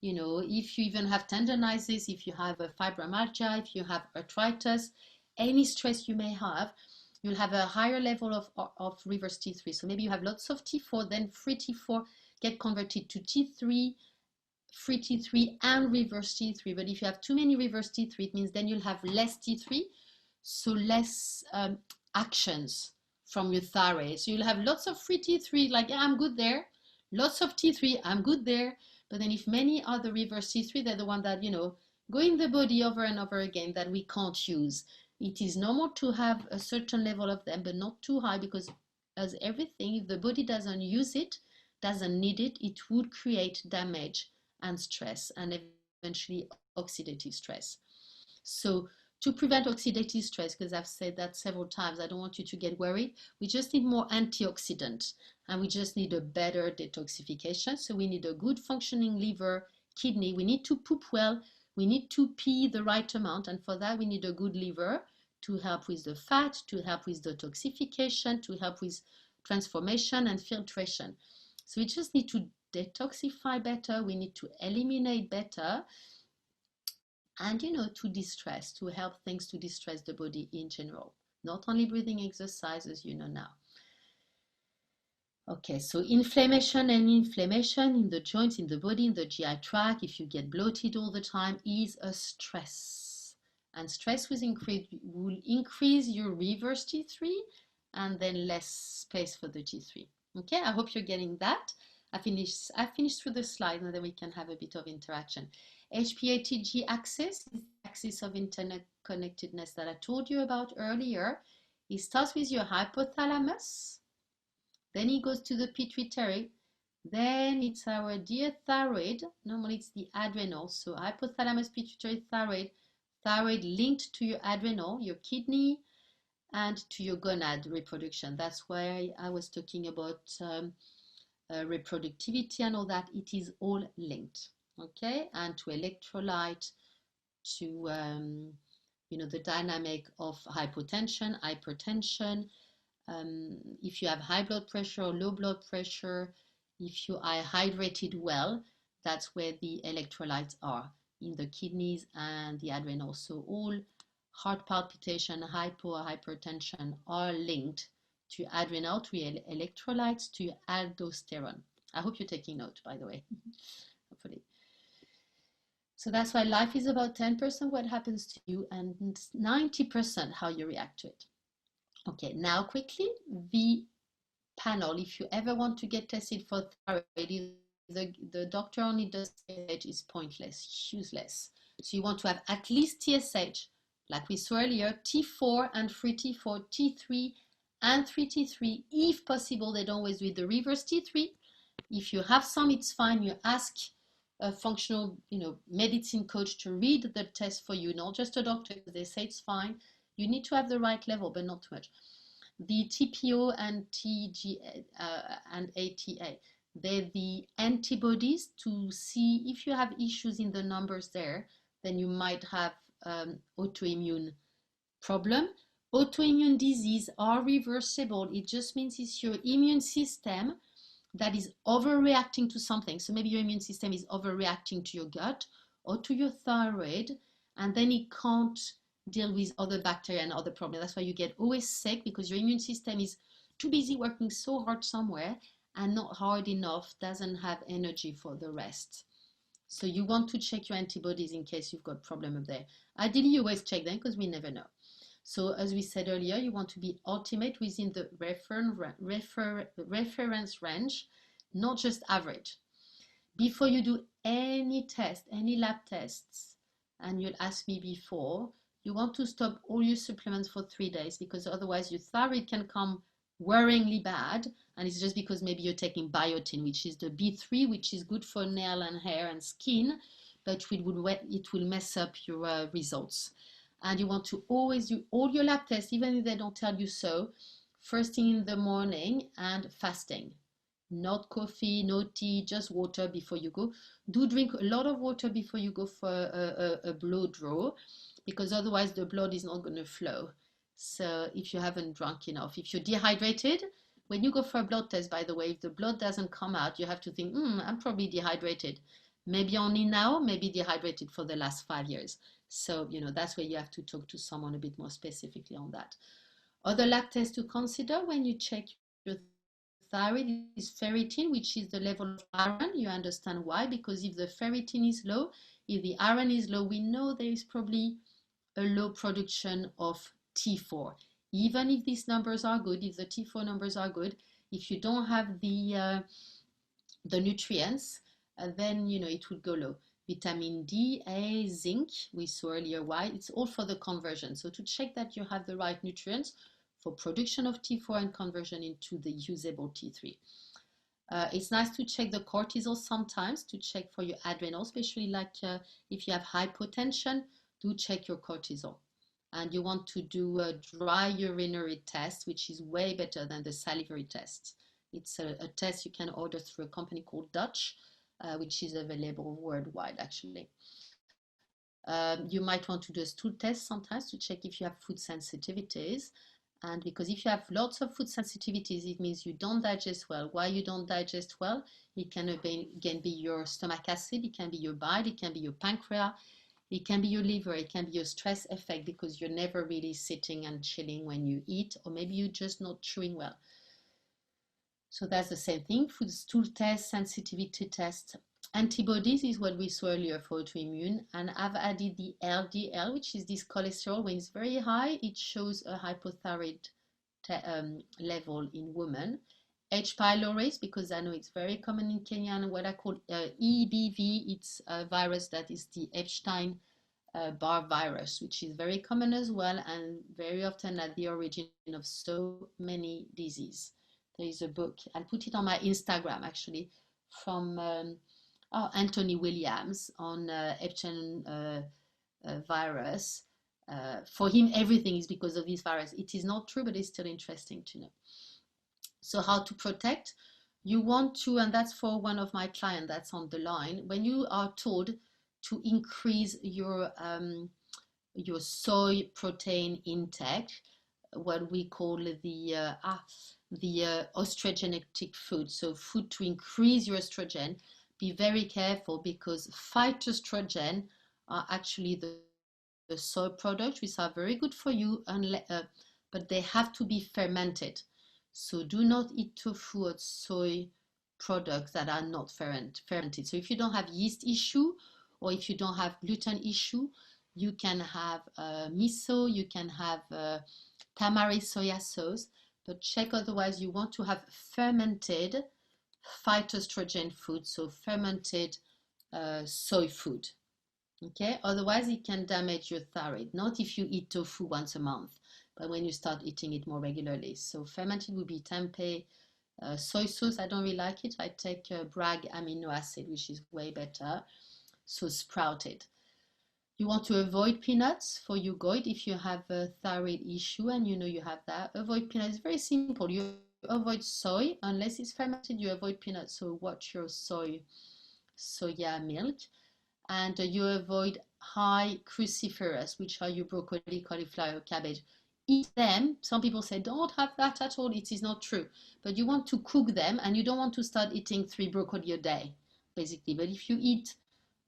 if you even have tendonitis, if you have a fibromyalgia, if you have arthritis, any stress you may have, you'll have a higher level of reverse T3. So maybe you have lots of T4, then free T4 get converted to T3, free T3 and reverse T3. But if you have too many reverse T3, it means then you'll have less T3, so less actions from your thyroid. So you'll have lots of free T3, like, yeah, I'm good there. Lots of T3, I'm good there. But then if many are the reverse T3, they're the one that, go in the body over and over again, that we can't use. It is normal to have a certain level of them, but not too high, because as everything, if the body doesn't use it, doesn't need it, it would create damage and stress, and eventually oxidative stress. So to prevent oxidative stress, because I've said that several times. I don't want you to get worried. We just need more antioxidant, and we just need a better detoxification. So we need a good functioning liver, kidney. We need to poop well. We need to pee the right amount, and for that we need a good liver to help with the fat, to help with detoxification, to help with transformation and filtration. So we just need to detoxify better. We need to eliminate better. And to distress, to help things to distress the body in general, not only breathing exercises, now. Okay, so inflammation in the joints, in the body, in the GI tract, if you get bloated all the time, is a stress. And stress will increase your reverse T3 and then less space for the T3. Okay, I hope you're getting that. I finished through the slide, and then we can have a bit of interaction. HPATG axis is the axis of internet connectedness that I told you about earlier. It starts with your hypothalamus, then it goes to the pituitary, then it's our dear thyroid. Normally it's the adrenal, so hypothalamus, pituitary, thyroid linked to your adrenal, your kidney, and to your gonad reproduction. That's why I was talking about reproductivity and all that. It is all linked. Okay, and to electrolyte, to the dynamic of hypotension, hypertension, if you have high blood pressure or low blood pressure, if you are hydrated well, that's where the electrolytes are, in the kidneys and the adrenal. So all heart palpitation, hypertension are linked to adrenal, to electrolytes, to aldosterone. I hope you're taking note, by the way, hopefully. So that's why life is about 10% what happens to you and 90% how you react to it. Okay, now quickly, the panel, if you ever want to get tested for thyroid, the doctor only does TSH is pointless, useless. So you want to have at least TSH, like we saw earlier, T4 and free T4, T3 and 3T3. If possible, they don't always do it, the reverse T3. If you have some, it's fine. You ask a functional, medicine coach to read the test for you, not just a doctor. They say it's fine. You need to have the right level, but not too much. The TPO and TG and ATA, they're the antibodies to see if you have issues in the numbers there, then you might have autoimmune problem. Autoimmune disease are reversible. It just means it's your immune system that is overreacting to something. So maybe your immune system is overreacting to your gut or to your thyroid, and then it can't deal with other bacteria and other problems. That's why you get always sick, because your immune system is too busy working so hard somewhere and not hard enough, doesn't have energy for the rest. So you want to check your antibodies in case you've got problem up there. Ideally, you always check them because we never know. So as we said earlier, you want to be ultimate within the reference range, not just average. Before you do any test, any lab tests, and you'll ask me before, you want to stop all your supplements for 3 days, because otherwise your thyroid can come worryingly bad, and it's just because maybe you're taking biotin, which is the B3, which is good for nail and hair and skin, but it will mess up your results. And you want to always do all your lab tests, even if they don't tell you so, first thing in the morning and fasting. Not coffee, no tea, just water before you go. Do drink a lot of water before you go for a blood draw, because otherwise the blood is not going to flow. So if you haven't drunk enough, if you're dehydrated, when you go for a blood test, by the way, if the blood doesn't come out, you have to think, I'm probably dehydrated. Maybe only now, maybe dehydrated for the last 5 years. So, that's where you have to talk to someone a bit more specifically on that. Other lab tests to consider when you check your thyroid is ferritin, which is the level of iron. You understand why? Because if the ferritin is low, if the iron is low, we know there is probably a low production of T4. Even if these numbers are good, if the T4 numbers are good, if you don't have the nutrients, then it would go low. Vitamin D, A, zinc, we saw earlier why. It's all for the conversion. So to check that you have the right nutrients for production of T4 and conversion into the usable T3. It's nice to check the cortisol sometimes, to check for your adrenal, especially like if you have hypotension, do check your cortisol. and you want to do a dry urinary test, which is way better than the salivary test. It's a test you can order through a company called Dutch, which is available worldwide actually. You might want to do a stool test sometimes to check if you have food sensitivities. And because if you have lots of food sensitivities, it means you don't digest well. Why you don't digest well? It can again be your stomach acid, it can be your bile, it can be your pancreas, it can be your liver, it can be your stress effect because you're never really sitting and chilling when you eat, or maybe you're just not chewing well. So that's the same thing. Food stool test, sensitivity test. Antibodies is what we saw earlier for autoimmune, and I've added the LDL, which is this cholesterol. When it's very high, it shows a hypothyroid level in women. H. pylori, because I know it's very common in Kenya, and what I call EBV, it's a virus that is the Epstein-Barr virus, which is very common as well, and very often at the origin of so many diseases. There is a book, I'll put it on my Instagram actually, from Anthony Williams on Epstein virus. For him, everything is because of this virus. It is not true, but it's still interesting to know. So how to protect? You want to, and that's for one of my clients that's on the line, when you are told to increase your soy protein intake, what we call the estrogenetic food, so food to increase your estrogen, be very careful because phytoestrogen are actually the soy products, which are very good for you, but they have to be fermented. So do not eat tofu or soy products that are not fermented. So if you don't have yeast issue or if you don't have gluten issue, you can have miso, you can have tamari soya sauce, but check otherwise. You want to have fermented phytoestrogen food, so fermented soy food. Okay, otherwise it can damage your thyroid. Not if you eat tofu once a month, but when you start eating it more regularly. So fermented would be tempeh, soy sauce. I don't really like it. I take Bragg amino acid, which is way better. So sprouted. You want to avoid peanuts for your goit if you have a thyroid issue and you know you have that. Avoid peanuts. It's very simple. You avoid soy unless it's fermented. You avoid peanuts. So watch your soya milk. And you avoid high cruciferous, which are your broccoli, cauliflower, cabbage. Eat them. Some people say don't have that at all. It is not true. But you want to cook them and you don't want to start eating 3 broccoli a day, basically. But if you eat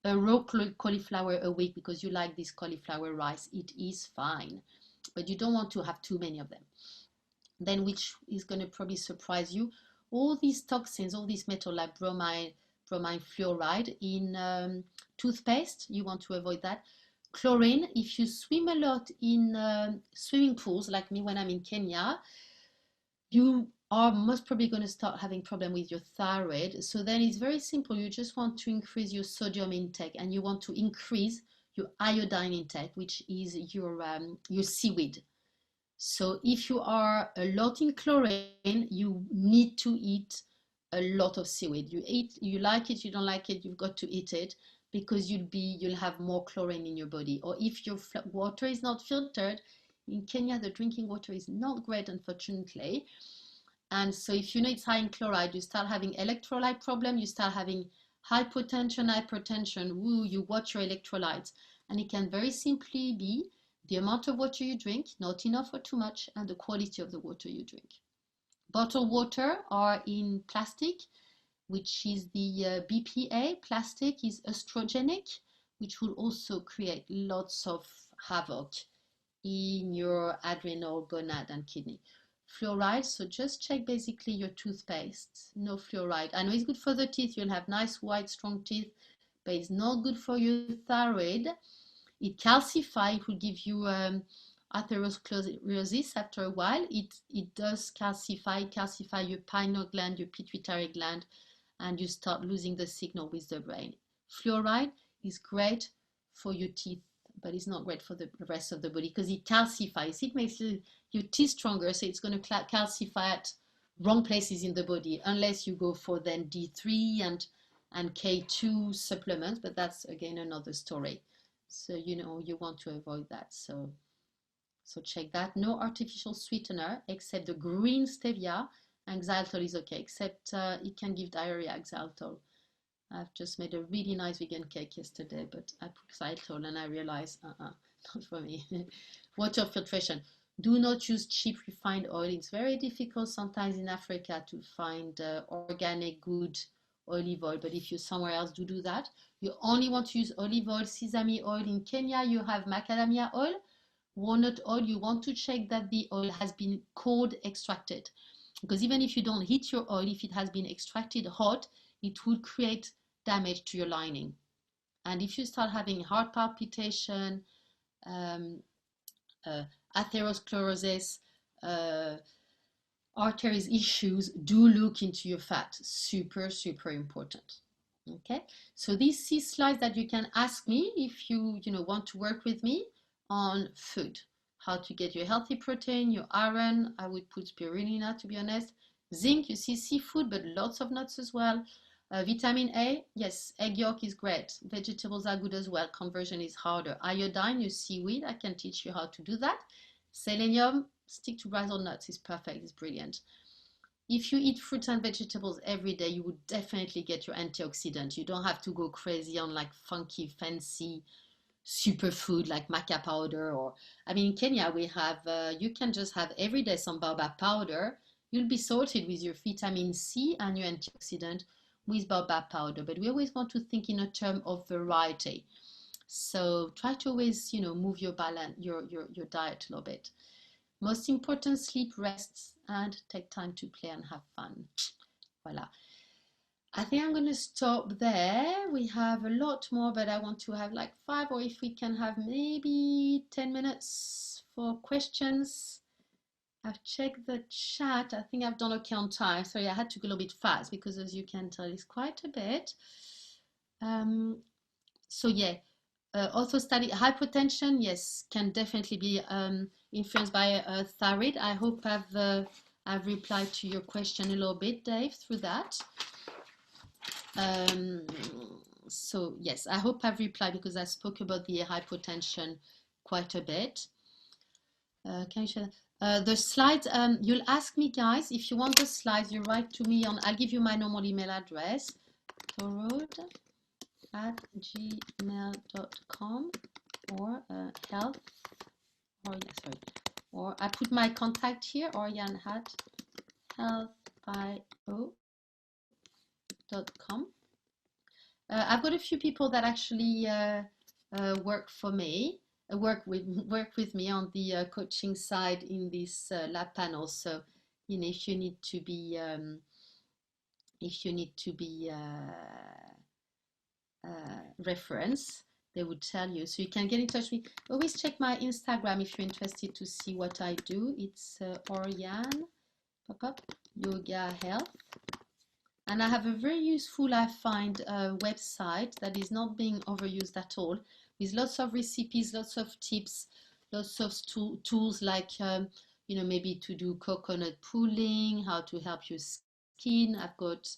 a raw cauliflower a week because you like this cauliflower rice, it is fine. But you don't want to have too many of them. Then, which is going to probably surprise you, all these toxins, all these metal like bromine fluoride in toothpaste, you want to avoid that. Chlorine, if you swim a lot in swimming pools like me when I'm in Kenya, you are most probably going to start having problem with your thyroid. So then it's very simple. You just want to increase your sodium intake and you want to increase your iodine intake, which is your seaweed. So if you are a lot in chlorine, you need to eat a lot of seaweed. You like it, you don't like it, you've got to eat it because you'll have more chlorine in your body. Or if your water is not filtered, in Kenya the drinking water is not great, unfortunately. And so if you know it's high in chloride, you start having electrolyte problem, you start having hypertension, you watch your electrolytes. And it can very simply be the amount of water you drink, not enough or too much, and the quality of the water you drink. Bottled water are in plastic, which is the BPA. Plastic is estrogenic, which will also create lots of havoc in your adrenal, gonad, and kidney. Fluoride, so just check basically your toothpaste. No fluoride. I know it's good for the teeth. You'll have nice, white, strong teeth, but it's not good for your thyroid. It calcifies, it will give you atherosclerosis after a while. It does calcify your pineal gland, your pituitary gland, and you start losing the signal with the brain. Fluoride is great for your teeth, but it's not great for the rest of the body because it calcifies. It makes your teeth stronger, so it's going to calcify at wrong places in the body, unless you go for then D3 and K2 supplements, but that's again another story. So you want to avoid that. So So check that. No artificial sweetener except the green stevia. And xylitol is okay, except it can give diarrhea, xylitol. I've just made a really nice vegan cake yesterday, but I put xylitol and I realized, not for me. Water filtration. Do not use cheap refined oil. It's very difficult sometimes in Africa to find organic, good olive oil, but if you're somewhere else, do that. You only want to use olive oil, sesame oil. In Kenya, you have macadamia oil, walnut oil. You want to check that the oil has been cold extracted, because even if you don't heat your oil, if it has been extracted hot, it will create damage to your lining. And if you start having heart palpitation, atherosclerosis, arteries issues, do look into your fat. Super, super important. Okay, so these 6 slides that you can ask me if you want to work with me on food. How to get your healthy protein, your iron. I would put spirulina, to be honest. Zinc, you see seafood, but lots of nuts as well. Vitamin A, yes, egg yolk is great. Vegetables are good as well. Conversion is harder. Iodine, you seaweed, I can teach you how to do that. Selenium, stick to rice or nuts, is perfect, it's brilliant. If you eat fruits and vegetables every day, you would definitely get your antioxidant. You don't have to go crazy on like funky, fancy superfood like maca powder, or I mean in Kenya we have you can just have every day some baobab powder. You'll be sorted with your vitamin C and your antioxidant with baobab powder, but we always want to think in a term of variety. So try to always move your balance, your diet a little bit. Most important, sleep, rest, and take time to play and have fun. Voila. I think I'm going to stop there. We have a lot more, but I want to have like 5, or if we can have maybe 10 minutes for questions. I've checked the chat. I think I've done okay on time. Sorry, I had to go a little bit fast because, as you can tell, it's quite a bit. So yeah, also study hypertension. Yes, can definitely be influenced by thyroid. I hope I've replied to your question a little bit, Dave, through that. So yes, I hope I've replied because I spoke about the hypertension quite a bit. Can you share the slides? You'll ask me, guys, if you want the slides, you write to me on, I'll give you my normal email address, thyroid@gmail.com, or health, or yeah, sorry, or I put my contact here, Oriane at healthbio.com. I've got a few people that actually work for me, work with me on the coaching side in this lab panel. So, if you need to be reference, they would tell you. So you can get in touch with me. Always check my Instagram if you're interested to see what I do. It's Oriane Yoga Health. And I have a very useful, I find, website that is not being overused at all, with lots of recipes, lots of tips, lots of tools like, maybe to do coconut pulling, how to help your skin. I've got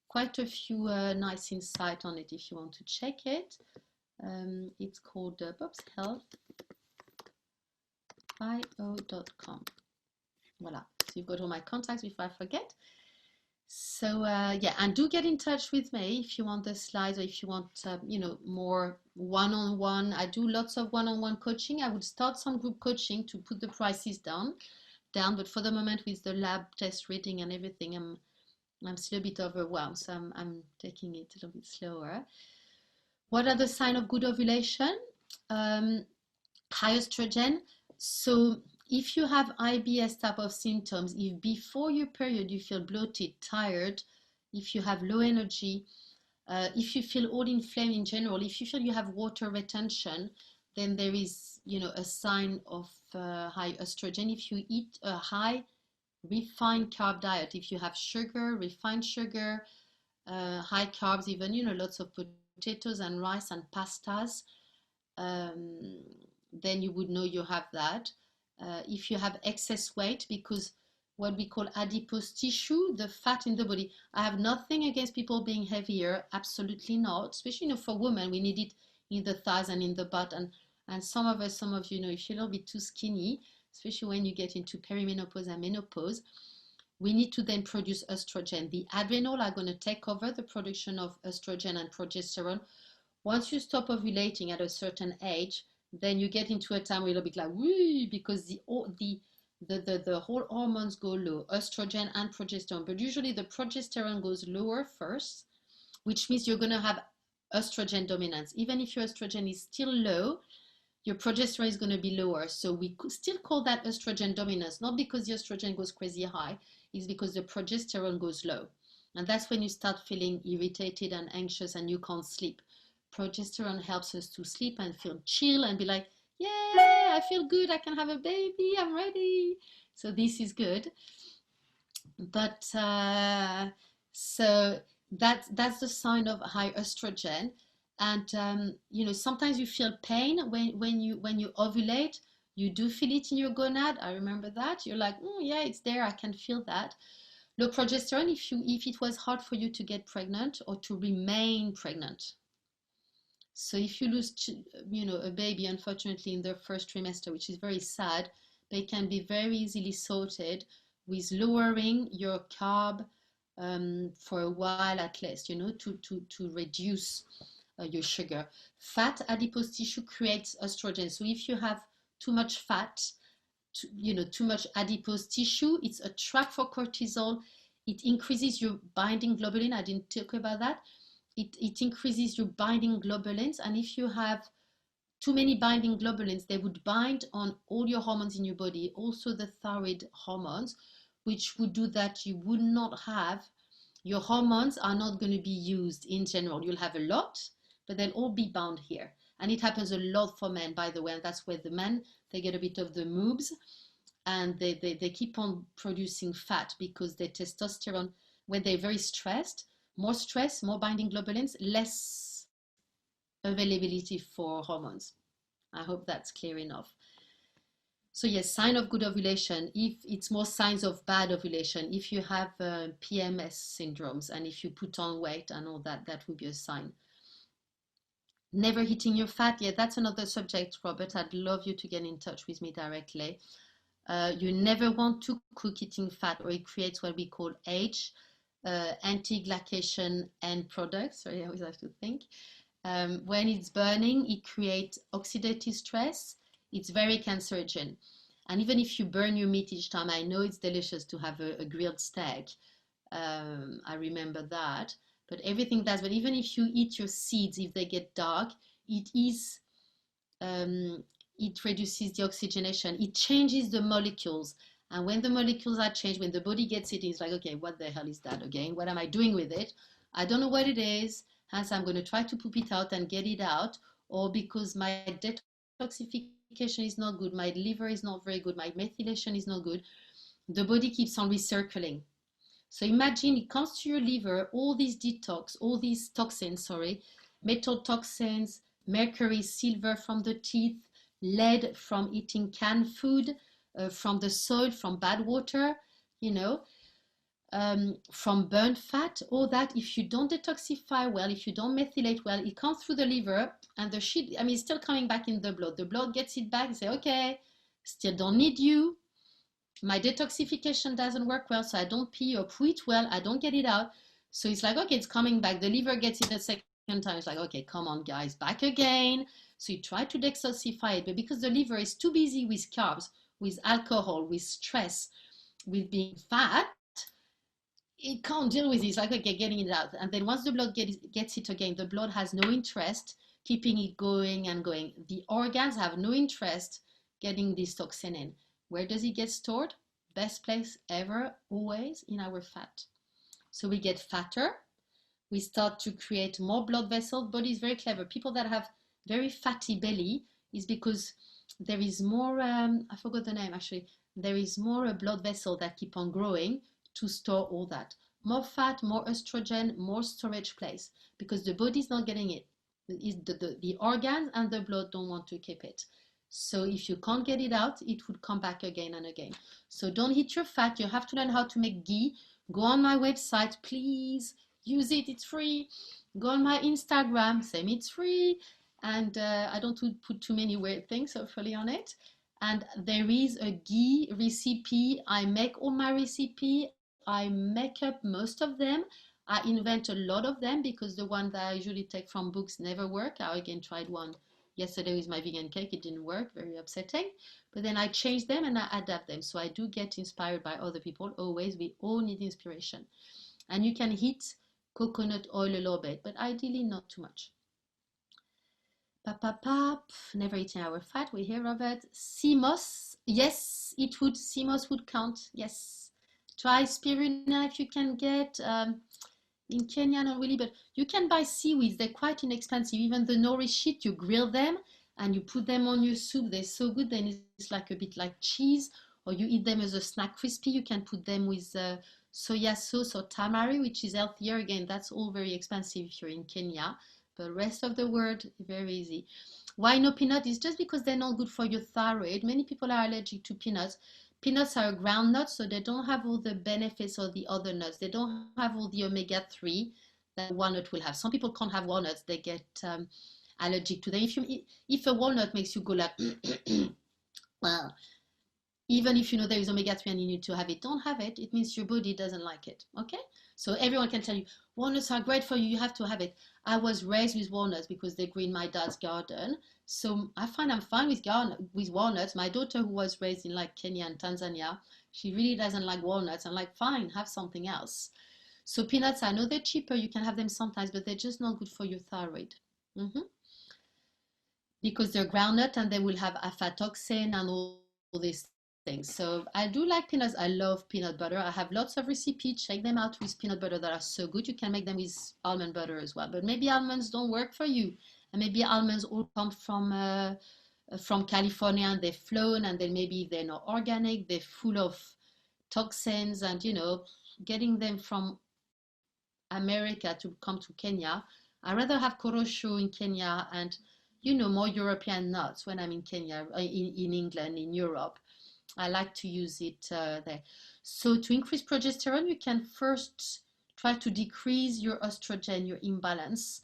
quite a few nice insight on it if you want to check it. It's called bobshealthbio.com. Voila. So you've got all my contacts before I forget. So yeah, and do get in touch with me if you want the slides, or if you want more one-on-one. I do lots of one-on-one coaching. I would start some group coaching to put the prices down, but for the moment, with the lab test reading and everything, I'm still a bit overwhelmed, so I'm taking it a little bit slower. What are the signs of good ovulation? High estrogen. So if you have IBS type of symptoms, if before your period you feel bloated, tired, if you have low energy, if you feel all inflamed in general, if you feel you have water retention, then there is, a sign of high estrogen. If you eat a high refined carb diet, if you have sugar, refined sugar, high carbs, even, lots of potatoes and rice and pastas, then you would know you have that. If you have excess weight, because what we call adipose tissue, the fat in the body. I have nothing against people being heavier, absolutely not. Especially for women, we need it in the thighs and in the butt. And some of you, if you're a little bit too skinny, especially when you get into perimenopause and menopause, we need to then produce estrogen. The adrenal are going to take over the production of estrogen and progesterone. Once you stop ovulating at a certain age, then you get into a time where you'll be like, woo, because the whole hormones go low, estrogen and progesterone. But usually the progesterone goes lower first, which means you're going to have estrogen dominance. Even if your estrogen is still low, your progesterone is going to be lower. So we still call that estrogen dominance, not because the estrogen goes crazy high, it's because the progesterone goes low. And that's when you start feeling irritated and anxious and you can't sleep. Progesterone helps us to sleep and feel chill and be like, yeah, I feel good, I can have a baby, I'm ready. So this is good. But so that's the sign of high estrogen. And sometimes you feel pain when you ovulate. You do feel it in your gonad. I remember that. You're like, oh yeah, it's there, I can feel that. Low progesterone, if it was hard for you to get pregnant or to remain pregnant. So if you lose a baby, unfortunately, in the first trimester, which is very sad, they can be very easily sorted with lowering your carb for a while at least, to reduce your sugar. Fat adipose tissue creates estrogen. So if you have too much fat, too much adipose tissue, it's a trap for cortisol. It increases your binding globulin. I didn't talk about that. It increases your binding globulins, and if you have too many binding globulins, they would bind on all your hormones in your body, also the thyroid hormones, which would do that you would not have, your hormones are not going to be used in general. You'll have a lot, but they'll all be bound here. And it happens a lot for men, by the way, and that's where the men, they get a bit of the moobs, and they keep on producing fat because their testosterone, when they're very stressed, more stress, more binding globulins, less availability for hormones. I hope that's clear enough. So yes, sign of good ovulation. If it's more signs of bad ovulation, if you have PMS syndromes and if you put on weight and all that, that would be a sign. Never hitting your fat. Yeah, that's another subject, Robert. I'd love you to get in touch with me directly. You never want to cook eating fat, or it creates what we call H, anti-glycation end products. Sorry, I always have to think. When it's burning, it creates oxidative stress. It's very cancerogen. And even if you burn your meat each time, I know it's delicious to have a grilled steak. I remember that. But everything does. But even if you eat your seeds, if they get dark, it reduces the oxygenation. It changes the molecules. And when the molecules are changed, when the body gets it, it's like, okay, what the hell is that again? What am I doing with it? I don't know what it is. Hence, I'm going to try to poop it out and get it out. Or because my detoxification is not good, my liver is not very good, my methylation is not good, the body keeps on recirculating. So imagine it comes to your liver, all these toxins, metal toxins, mercury, silver from the teeth, lead from eating canned food, from the soil, from bad water, from burnt fat, all that. If you don't detoxify well, if you don't methylate well, it comes through the liver and the shit, it's still coming back in the blood. The blood gets it back and say, okay, still don't need you. My detoxification doesn't work well, so I don't pee or poo it well, I don't get it out. So it's like, okay, it's coming back. The liver gets it a second time. It's like, okay, come on, guys, back again. So you try to detoxify it, but because the liver is too busy with carbs, with alcohol, with stress, with being fat, it can't deal with it. It's like, okay, getting it out. And then once the blood gets it again, the blood has no interest keeping it going and going. The organs have no interest getting this toxin in. Where does it get stored? Best place ever, always, in our fat. So we get fatter. We start to create more blood vessels. Body is very clever. People that have very fatty belly is because there is more, I forgot the name actually, there is more blood vessel that keep on growing to store all that. More fat, more estrogen, more storage place, because the body is not getting it. The organs and the blood don't want to keep it. So if you can't get it out, it would come back again and again. So don't hit your fat. You have to learn how to make ghee. Go on my website, please. Use it. It's free. Go on my Instagram. Same, it's free. And I don't put too many weird things, hopefully, on it. And there is a ghee recipe. I make all my recipe. I make up most of them. I invent a lot of them because the one that I usually take from books never work. I again tried one yesterday with my vegan cake. It didn't work, very upsetting. But then I change them and I adapt them. So I do get inspired by other people. Always, we all need inspiration. And you can heat coconut oil a little bit, but ideally not too much. Never eating our fat. We hear of it. CMOS. Yes, it would. CMOS would count. Yes. Try spirulina if you can get. In Kenya, not really, but you can buy seaweeds. They're quite inexpensive. Even the nori sheet, you grill them and you put them on your soup. They're so good. Then it's like a bit like cheese, or you eat them as a snack crispy. You can put them with soya sauce or tamari, which is healthier. Again, that's all very expensive if you're in Kenya. But rest of the world, very easy. Why no peanut? It's just because they're not good for your thyroid. Many people are allergic to peanuts. Peanuts are a ground nut, so they don't have all the benefits of the other nuts. They don't have all the omega-3 that walnut will have. Some people can't have walnuts. They get allergic to them. If a walnut makes you go like, well, even if you know there is omega-3 and you need to have it, don't have it. It means your body doesn't like it. Okay? So everyone can tell you, walnuts are great for you. You have to have it. I was raised with walnuts because they grew in my dad's garden. So I find I'm fine with walnuts. My daughter, who was raised in like Kenya and Tanzania, she really doesn't like walnuts. I'm like, fine, have something else. So peanuts, I know they're cheaper. You can have them sometimes, but they're just not good for your thyroid. Because they're groundnut and they will have aflatoxin and all these things. So I do like peanuts. I love peanut butter. I have lots of recipes. Check them out with peanut butter that are so good. You can make them with almond butter as well. But maybe almonds don't work for you. And maybe almonds all come from California and they've flown, and then maybe they're not organic. They're full of toxins, and getting them from America to come to Kenya. I rather have korosho in Kenya and more European nuts when I'm in Kenya, in England, in Europe. I like to use it there. So to increase progesterone, you can first try to decrease your estrogen, your imbalance.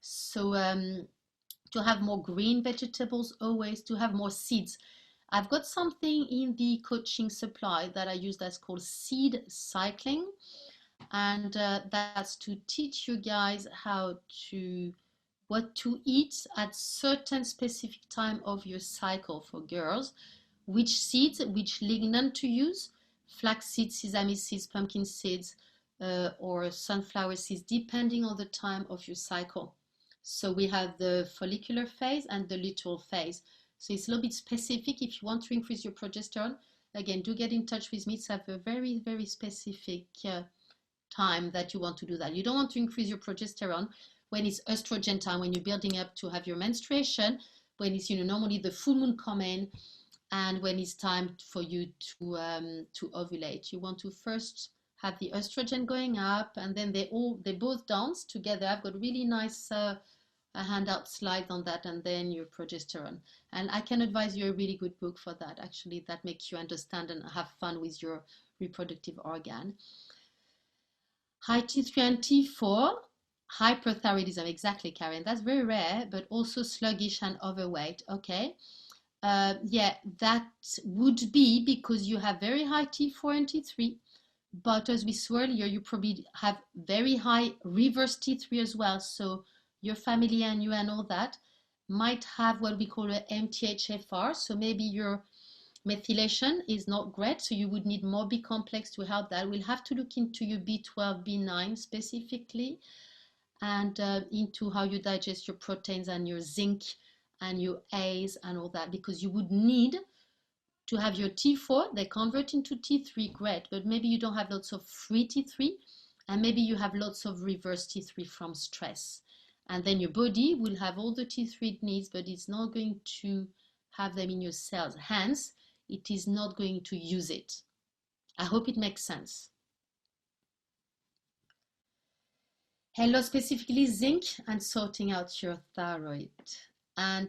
So to have more green vegetables, always to have more seeds. I've got something in the coaching supply that I use that's called seed cycling. And that's to teach you guys what to eat at certain specific time of your cycle for girls, which seeds, which lignan to use, flax seeds, sesame seeds, pumpkin seeds, or sunflower seeds, depending on the time of your cycle. So we have the follicular phase and the luteal phase. So it's a little bit specific. If you want to increase your progesterone, again, do get in touch with me. It's a very, very specific time that you want to do that. You don't want to increase your progesterone when it's estrogen time, when you're building up to have your menstruation, when it's normally the full moon coming, and when it's time for you to ovulate. You want to first have the estrogen going up, and then they both dance together. I've got really nice a handout slide on that, and then your progesterone. And I can advise you a really good book for that, actually, that makes you understand and have fun with your reproductive organ. High T3 and T4, hyperthyroidism, exactly, Karen. That's very rare, but also sluggish and overweight. Okay. Yeah, that would be because you have very high T4 and T3, but as we saw earlier, you probably have very high reverse T3 as well. So your family and you and all that might have what we call a MTHFR. So maybe your methylation is not great, so you would need more B complex to help that. We'll have to look into your B12, B9 specifically, and into how you digest your proteins and your zinc and your A's and all that, because you would need to have your T4, they convert into T3, great, but maybe you don't have lots of free T3, and maybe you have lots of reverse T3 from stress. And then your body will have all the T3 it needs, but it's not going to have them in your cells. Hence, it is not going to use it. I hope it makes sense. Hello, specifically zinc and sorting out your thyroid. And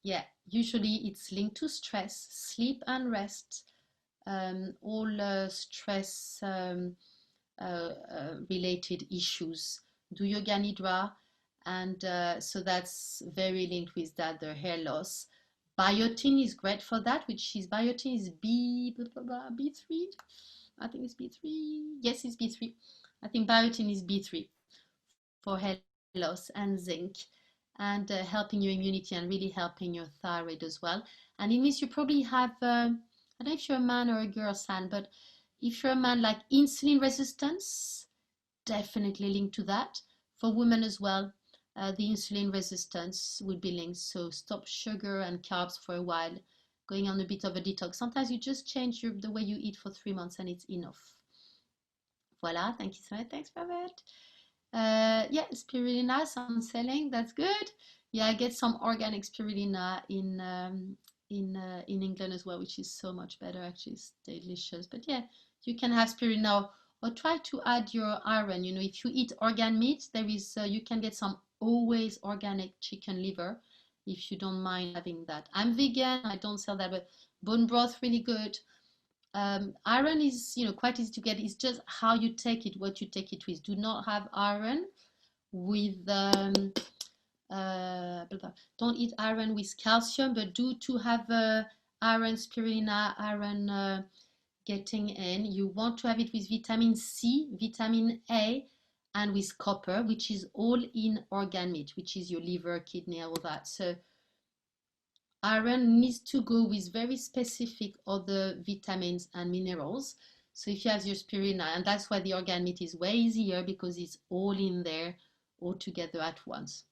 yeah, usually it's linked to stress, sleep and rest, all stress related issues. Do yoga nidra, and so that's very linked with that, the hair loss. Biotin is great for that, which is biotin is B3. I think it's B3. Yes, it's B3. I think biotin is B3 for hair loss, and zinc, and helping your immunity and really helping your thyroid as well. And it means you probably have, I don't know if you're a man or a girl, San, but if you're a man, like insulin resistance, definitely linked to that. For women as well, the insulin resistance would be linked. So stop sugar and carbs for a while, going on a bit of a detox. Sometimes you just change the way you eat for 3 months and it's enough. Voila, thank you so much. Thanks, Robert. Yeah, spirulina, some selling, that's good. Yeah, I get some organic spirulina in England as well, which is so much better. Actually, it's delicious. But yeah, you can have spirulina, or try to add your iron. You know, if you eat organ meat, there is you can get some always organic chicken liver if you don't mind having that. I'm vegan, I don't sell that, but bone broth really good. Iron is, you know, quite easy to get. It's just how you take it, what you take it with. Do not have iron with don't eat iron with calcium, but do to have iron, spirulina, iron getting in. You want to have it with vitamin C, vitamin A, and with copper, which is all in organ meat, which is your liver, kidney, all that. So iron needs to go with very specific other vitamins and minerals. So if you have your spirulina, and that's why the organ meat is way easier, because it's all in there all together at once.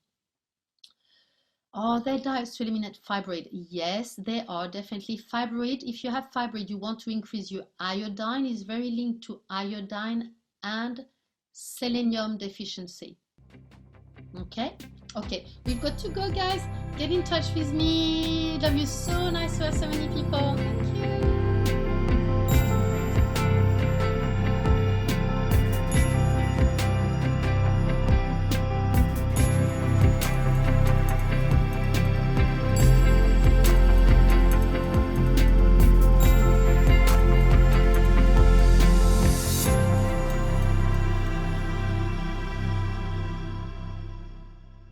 Are there diets to eliminate fibroid? Yes, they are definitely. Fibroid, if you have fibroid, you want to increase your iodine, is very linked to iodine and selenium deficiency. Okay, we've got to go, guys. Get in touch with me. Love you. So nice to have so many people. Thank you.